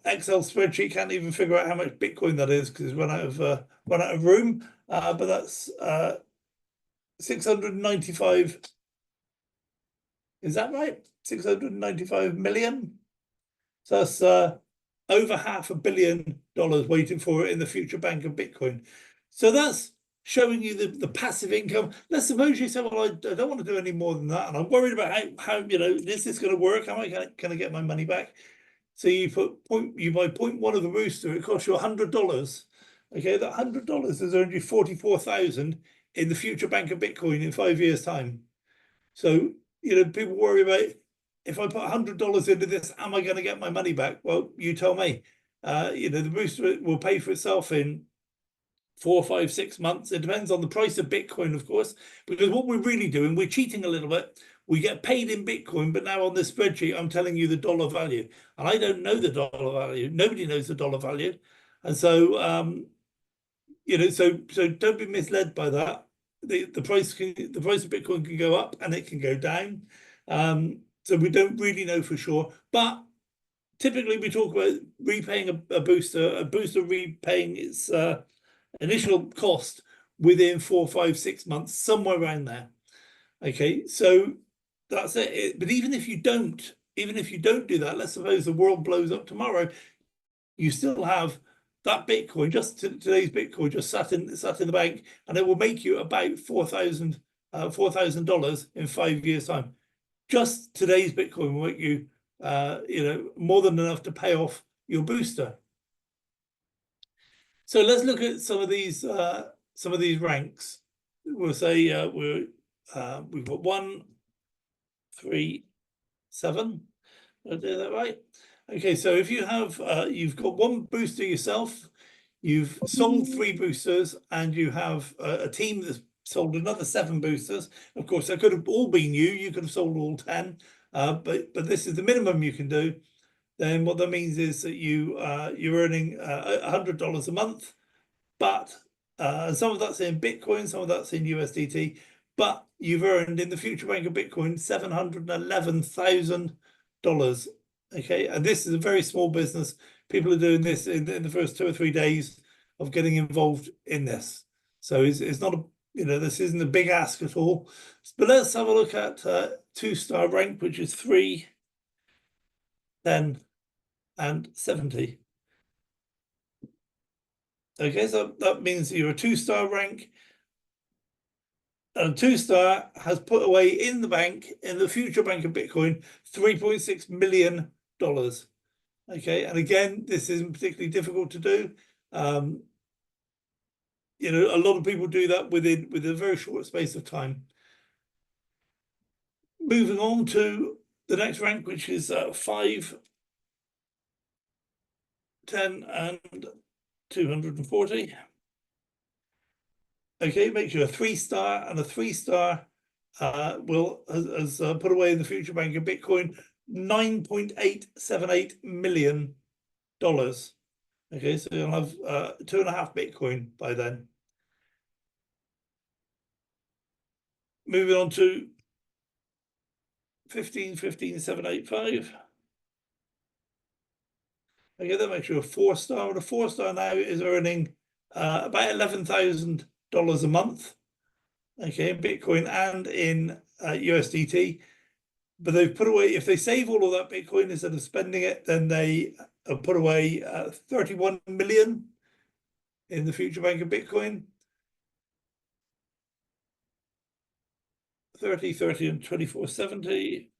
Excel spreadsheet can't even figure out how much Bitcoin that is because it's run out of room. But that's 695. Is that right? 695 million. So that's over $500 million waiting for it in the future bank of Bitcoin. So that's showing you the passive income. Let's suppose you say, well, I don't want to do any more than that, and I'm worried about how is this going to work? How can I get my money back? So you buy 0.1 of the rooster. It costs you $100. Okay, that $100 has earned you 44,000 in the future bank of Bitcoin in 5 years' time. So people worry about, if I put $100 into this, am I going to get my money back? Well, you tell me. The rooster will pay for itself in 4, 5, 6 months. It depends on the price of Bitcoin, of course, because what we're really doing, we're cheating a little bit. We get paid in Bitcoin, but now on this spreadsheet, I'm telling you the dollar value, and I don't know the dollar value. Nobody knows the dollar value, and so so don't be misled by that. The price of Bitcoin can go up and it can go down. So we don't really know for sure, but typically we talk about repaying a booster repaying its initial cost within 4, 5, 6 months, somewhere around there. Okay, so that's it. But even if you don't do that, let's suppose the world blows up tomorrow, you still have that Bitcoin, just today's Bitcoin, just sat in the bank, and it will make you about $4,000 in 5 years' time. Just today's Bitcoin will make you more than enough to pay off your booster. So let's look at some of these ranks. We'll say we've got 1, 3, 7. Did I do that right? Okay, so if you have you've got one booster yourself, you've sold 3 boosters, and you have a team that's sold another 7 boosters. Of course, that could have all been you. You could have sold all 10, but this is the minimum you can do. Then what that means is that you're earning $100 a month, but some of that's in Bitcoin, some of that's in USDT, but you've earned in the Future Bank of Bitcoin $711,000. Okay, and this is a very small business. People are doing this in the first 2 or 3 days of getting involved in this. So it's not a, this isn't a big ask at all. But let's have a look at 2-star rank, which is 3, 10, and 70. Okay, so that means you're a 2-star rank. And 2-star has put away in the bank, in the Future Bank of Bitcoin, $3.6 million. Okay, and again, this isn't particularly difficult to do. A lot of people do that within a very short space of time. Moving on to the next rank, which is 5, 10, and 240. Okay, makes you a 3-star, and a 3-star has put away in the Future Bank of Bitcoin $9.878 million. Okay, so you'll have 2.5 Bitcoin by then. Moving on to 15, 15, 785. Okay, that makes you a 4-star, and a 4-star now is earning about $11,000 a month. Okay, in Bitcoin and in USDT. But they've put away, if they save all of that Bitcoin instead of spending it, then they put away 31 million in the Future Bank of Bitcoin. 30, 30, and 2470.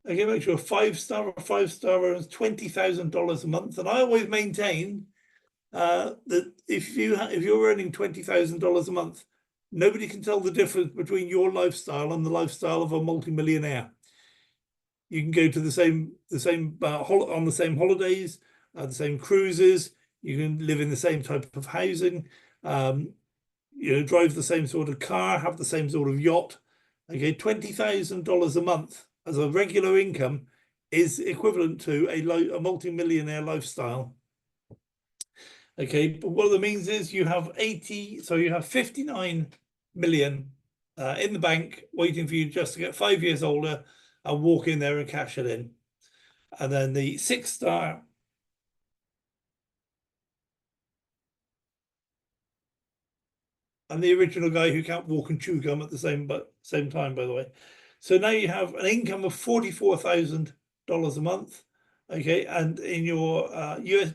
Okay, make sure a 5-star earns $20,000 a month. And I always maintain that if you're earning $20,000 a month, nobody can tell the difference between your lifestyle and the lifestyle of a multimillionaire. You can go to the same on the same holidays, the same cruises. You can live in the same type of housing. Drive the same sort of car, have the same sort of yacht. Okay, $20,000 a month as a regular income is equivalent to a multi-millionaire lifestyle. Okay, but what that means is you have 59 million in the bank waiting for you just to get 5 years older and walk in there and cash it in. And then the 6-star and the original guy who can't walk and chew gum at the same time, by the way. So now you have an income of $44,000 a month. Okay, and in your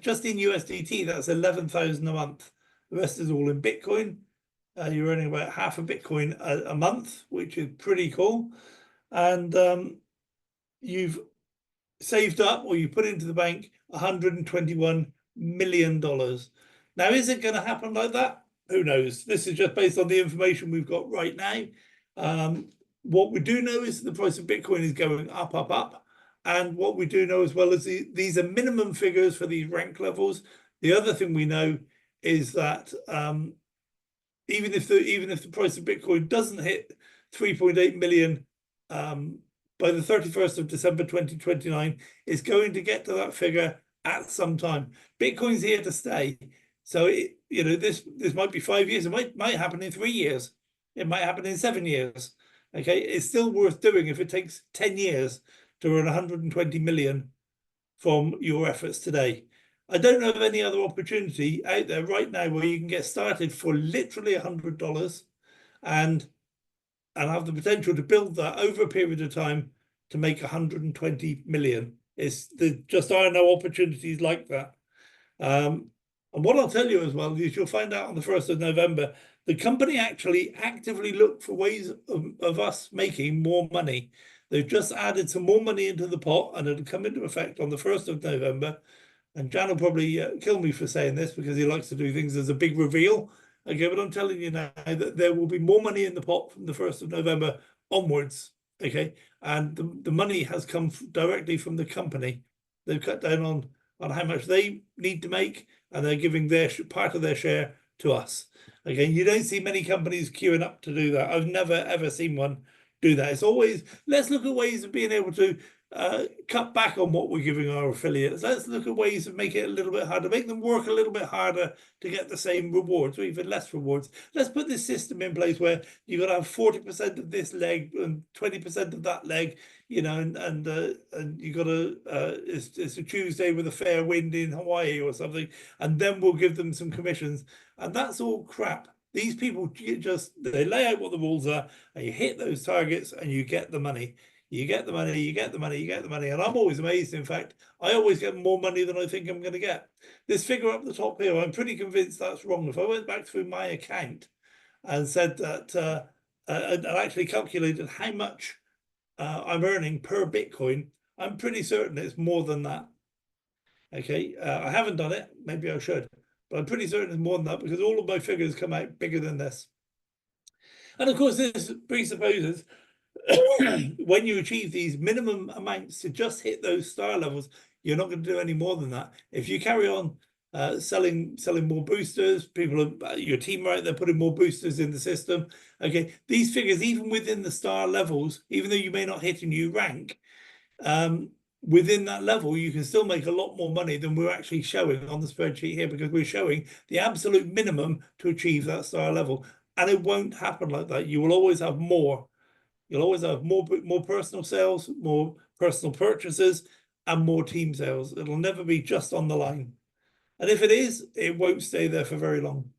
just in USDT, that's 11,000 a month. The rest is all in Bitcoin. You're earning about half a Bitcoin a month, which is pretty cool. And you've saved up, or you put into the bank, $121 million. Now, is it going to happen like that? Who knows? This is just based on the information we've got right now. What we do know is the price of Bitcoin is going up, up, up. And what we do know as well is these are minimum figures for these rank levels. The other thing we know is that even if the price of Bitcoin doesn't hit 3.8 million by the 31st of December 2029, it's going to get to that figure at some time. Bitcoin's here to stay. So this might be 5 years. It might happen in 3 years. It might happen in 7 years. Okay, it's still worth doing if it takes 10 years to earn 120 million from your efforts today. I don't know of any other opportunity out there right now where you can get started for literally $100 and have the potential to build that over a period of time to make 120 million. There just are no opportunities like that. And what I'll tell you as well is you'll find out on the 1st of November, the company actually actively looked for ways of us making more money. They've just added some more money into the pot, and it'll come into effect on the 1st of November. And Jan will probably kill me for saying this because he likes to do things as a big reveal. Okay, but I'm telling you now that there will be more money in the pot from the 1st of November onwards. Okay, and the money has come directly from the company. They've cut down on how much they need to make, and they're giving their part of their share to us. Okay, you don't see many companies queuing up to do that. I've never ever seen one do that. It's always, let's look at ways of being able to cut back on what we're giving our affiliates. Let's look at ways of making it a little bit harder, make them work a little bit harder to get the same rewards or even less rewards. Let's put this system in place where you've got to have 40% of this leg and 20% of that leg, you know, and you got to it's a Tuesday with a fair wind in Hawaii or something, and then we'll give them some commissions. And that's all crap. These people they lay out what the rules are, and you hit those targets and you get the money. You get the money, you get the money, you get the money. And I'm always amazed. In fact, I always get more money than I think I'm going to get. This figure up the top here, I'm pretty convinced that's wrong. If I went back through my account and said that, and actually calculated how much I'm earning per Bitcoin, I'm pretty certain it's more than that. Okay, I haven't done it. Maybe I should. But I'm pretty certain it's more than that because all of my figures come out bigger than this. And of course, this presupposes when you achieve these minimum amounts to just hit those star levels, you're not going to do any more than that. If you carry on selling more boosters, people are, your team are out there putting more boosters in the system. Okay, these figures, even within the star levels, even though you may not hit a new rank, within that level, you can still make a lot more money than we're actually showing on the spreadsheet here because we're showing the absolute minimum to achieve that star level. And it won't happen like that. You will always have more. You'll always have more personal sales, more personal purchases, and more team sales. It'll never be just on the line. And if it is, it won't stay there for very long.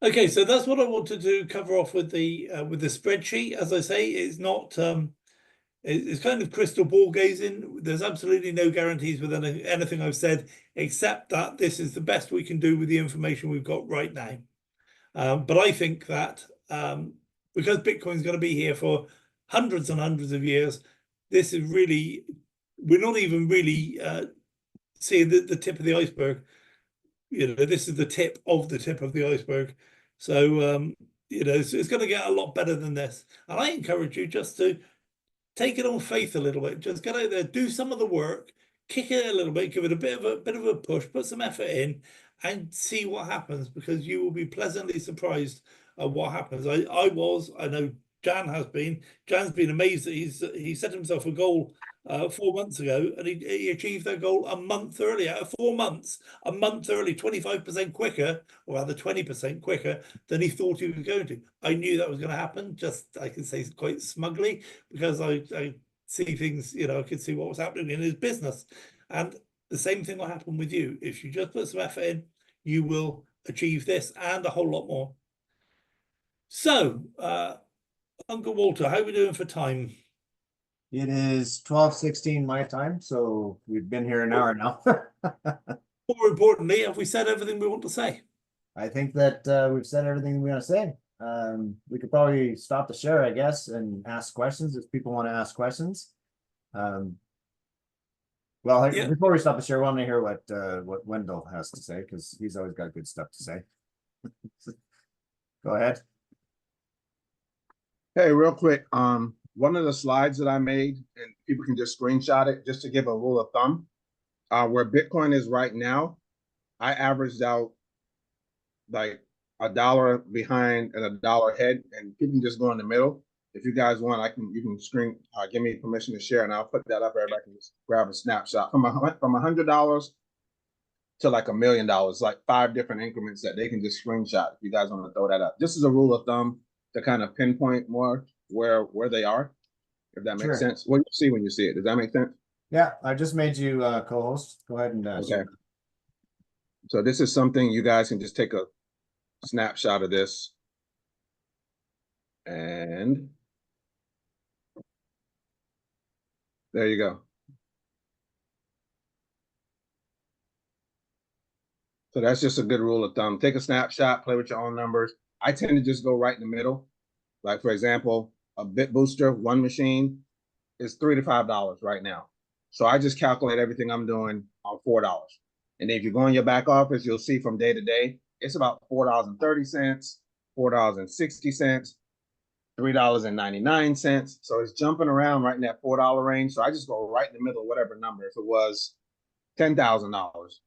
Okay, so that's what I wanted to cover off with the spreadsheet. As I say, it's not it's kind of crystal ball gazing. There's absolutely no guarantees with anything I've said, except that this is the best we can do with the information we've got right now. But I think that because Bitcoin's going to be here for hundreds and hundreds of years, this is really, we're not even really seeing the tip of the iceberg. You know, this is the tip of the iceberg. So, you know, it's going to get a lot better than this. And I encourage you just to take it on faith a little bit. Just get out there, do some of the work, kick it a little bit, give it a bit of a push, put some effort in, and see what happens, because you will be pleasantly surprised at what happens. I know Jan has been. Jan's been amazed that he set himself a goal 4 months ago, and he achieved that goal a month early. Out of 4 months, a month early, 25% quicker, or rather 20% quicker than he thought he was going to. I knew that was going to happen, just I can say quite smugly, because I see things, you know, I could see what was happening in his business. And the same thing will happen with you. If you just put some effort in, you will achieve this and a whole lot more. So, Uncle Walter, how are we doing for time? It is 12:16 my time, so we've been here an hour now. More importantly, have we said everything we want to say? I think that we've said everything we want to say. We could probably stop the share, I guess, and ask questions if people want to ask questions. Well, Yeah. before we stop the share, I want to hear what Wendell has to say, because he's always got good stuff to say. Go ahead. Hey, real quick, one of the slides that I made, and people can just screenshot it just to give a rule of thumb, where Bitcoin is right now, I averaged out like $1 behind and $1 ahead, and people can just go in the middle. If you guys want, you can give me permission to share, and I'll put that up. Everybody can just grab a snapshot from $100 to like $1 million, like 5 different increments that they can just screenshot. If you guys want to throw that up, this is a rule of thumb to kind of pinpoint more where they are, if that makes sense. What do you see when you see it? Does that make sense? Yeah, I just made you co-host. Go ahead and okay. So this is something you guys can just take a snapshot of this, and there you go. So that's just a good rule of thumb. Take a snapshot, play with your own numbers. I tend to just go right in the middle. Like, for example, a Bit Booster, one machine is $3 to $5 right now. So I just calculate everything I'm doing on $4. And if you go in your back office, you'll see from day to day, it's about $4.30, $4.60, $3.99. So it's jumping around right in that $4 range. So I just go right in the middle, whatever number. If it was $10,000,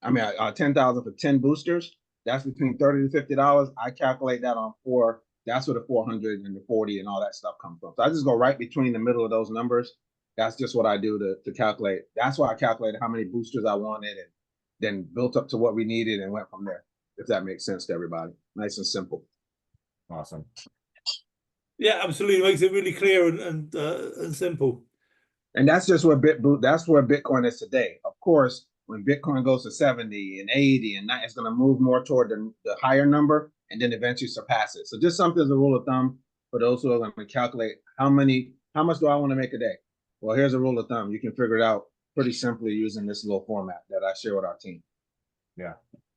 I mean, 10,000 for 10 boosters, that's between $30 to $50. I calculate that on 4. That's where the 400 and the 40 and all that stuff comes from. So I just go right between the middle of those numbers. That's just what I do to calculate. That's why I calculated how many boosters I wanted and then built up to what we needed and went from there. If that makes sense to everybody. Nice and simple. Awesome. Yeah, absolutely. Makes it really clear and simple. And that's just where that's where Bitcoin is today. Of course, when Bitcoin goes to 70 and 80 and 90, it's going to move more toward the higher number and then eventually surpass it. So just something as a rule of thumb for those who are going to calculate how much do I want to make a day? Well, here's a rule of thumb. You can figure it out pretty simply using this little format that I share with our team. Yeah.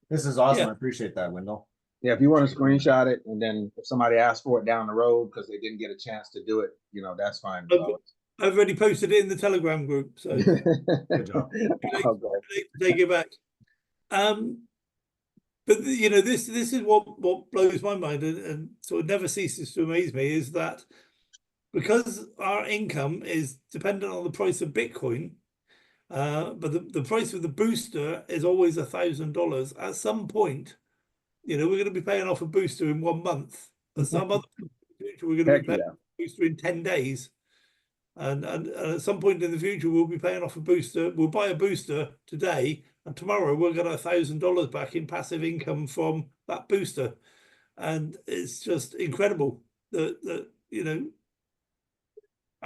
This is awesome. Yeah. I appreciate that, Wendell. Yeah, if you want to screenshot it and then if somebody asks for it down the road because they didn't get a chance to do it, that's fine. I've already posted it in the Telegram group, so Good job. take it back. But this is what blows my mind and sort of never ceases to amaze me is that because our income is dependent on the price of Bitcoin, but the price of the booster is always $1,000. At some point, we're going to be paying off a booster in 1 month. At some other point in the future, we're going to be paying off a booster in 10 days. And at some point in the future, we'll be paying off a booster. We'll buy a booster today, and tomorrow we'll get $1,000 back in passive income from that booster. And it's just incredible that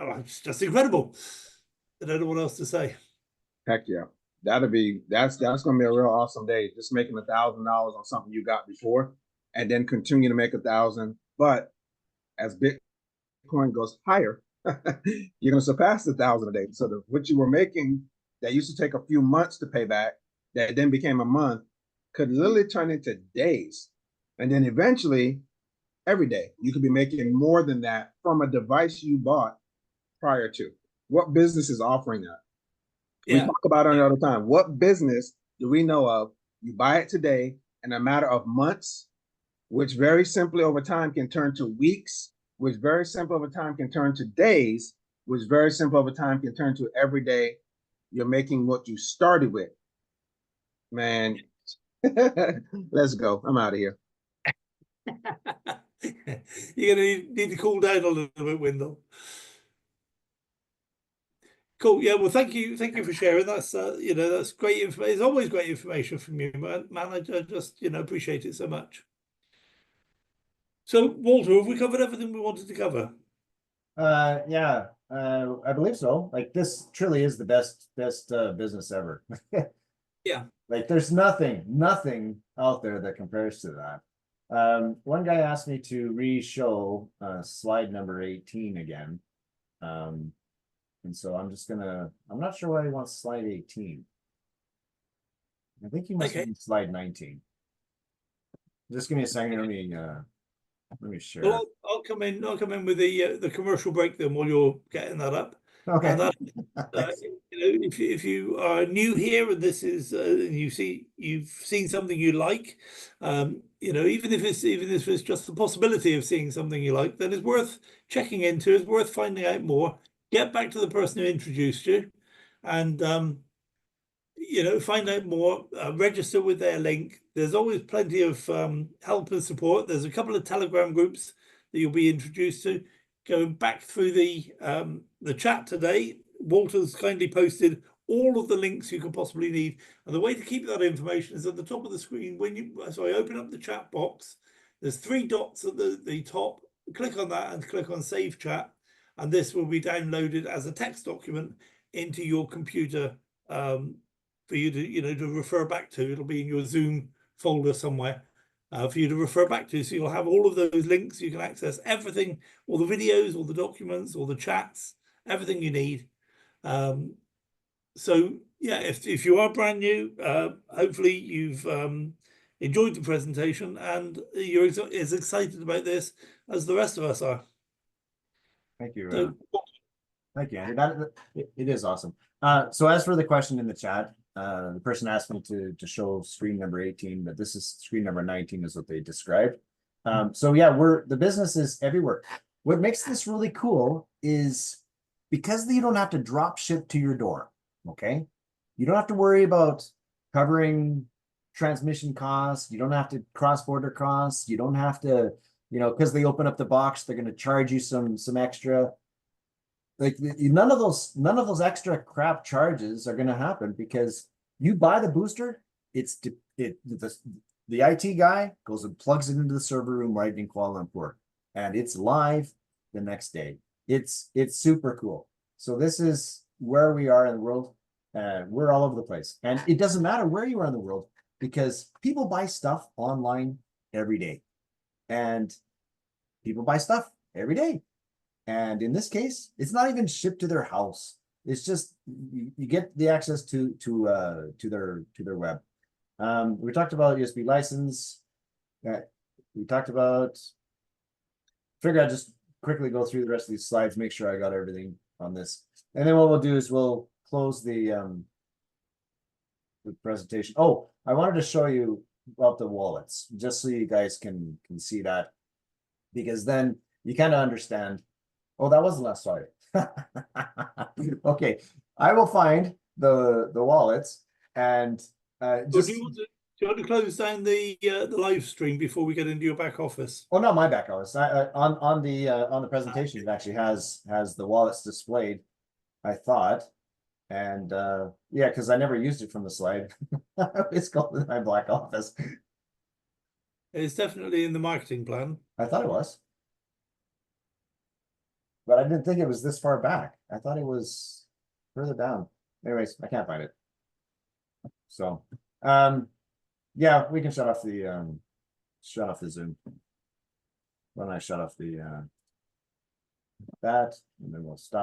it's just incredible. I don't know what else to say. Heck yeah. That's gonna be a real awesome day. Just making $1,000 on something you got before and then continue to make 1,000. But as Bitcoin goes higher, you're gonna surpass 1,000 a day. So what you were making that used to take a few months to pay back, that then became a month, could literally turn into days. And then eventually, every day, you could be making more than that from a device you bought prior to. What business is offering that? Yeah. We talk about it all the time. What business do we know of? You buy it today in a matter of months, which very simply over time can turn to weeks, which very simple over time can turn to days, which very simple over time can turn to every day you're making what you started with. Man, let's go. I'm out of here. You're going to need to cool down a little bit, Wendell. Cool. Yeah. Well, thank you for sharing. That's that's great information. It's always great information from you, man. I just appreciate it so much. So, Walter, have we covered everything we wanted to cover? Yeah, I believe so. Like this truly is the best business ever. Yeah. Like there's nothing out there that compares to that. One guy asked me to re-show slide number 18 again. And so I'm not sure why he wants slide 18. I think he must mean slide 19. Just give me a second. Let me share. Well, I'll come in with the commercial break then while you're getting that up. Okay. And that, if you are new here and this is you've seen something you like, even if it's just the possibility of seeing something you like, then it's worth checking into. It's worth finding out more. Get back to the person who introduced you, and find out more. Register with their link. There's always plenty of help and support. There's a couple of Telegram groups that you'll be introduced to. Going back through the chat today, Walter's kindly posted all of the links you could possibly need. And the way to keep that information is at the top of the screen. Open up the chat box. There's 3 dots at the top. Click on that and click on Save Chat. And this will be downloaded as a text document into your computer for you to refer back to. It'll be in your Zoom folder somewhere for you to refer back to. So you'll have all of those links. You can access everything, all the videos, all the documents, all the chats, everything you need. So yeah, if you are brand new, hopefully you've enjoyed the presentation and you're as excited about this as the rest of us are. Thank you. Thank you, Andrew. It is awesome. So as for the question in the chat, the person asked me to show screen number 18, but this is screen number 19 is what they described. So yeah, the business is everywhere. What makes this really cool is because you don't have to drop ship to your door, okay? You don't have to worry about covering transmission costs. You don't have to cross-border costs. You don't have to, because they open up the box, they're going to charge you some extra. Like none of those extra crap charges are going to happen because you buy the booster. The IT guy goes and plugs it into the server room right in Kuala Lumpur, and it's live the next day. It's super cool. So this is where we are in the world. We're all over the place, and it doesn't matter where you are in the world because people buy stuff online every day, and people buy stuff every day. And in this case, it's not even shipped to their house. It's just you get the access to their web. We talked about USB license. We talked about. Figure I'd just quickly go through the rest of these slides, make sure I got everything on this, and then what we'll do is we'll close the presentation. Oh, I wanted to show you about the wallets, just so you guys can see that, because then you kind of understand. Oh, that was the last slide. Okay, I will find the wallets and just. Do you want to close down the live stream before we get into your back office? Oh, not my back office. On the presentation, it actually has the wallets displayed, I thought, and yeah, because I never used it from the slide. It's called my back office. It's definitely in the marketing plan. I thought it was. But I didn't think it was this far back. I thought it was further down. Anyways, I can't find it. So, yeah, we can shut off the Zoom. Why don't I shut off the that, and then we'll stop.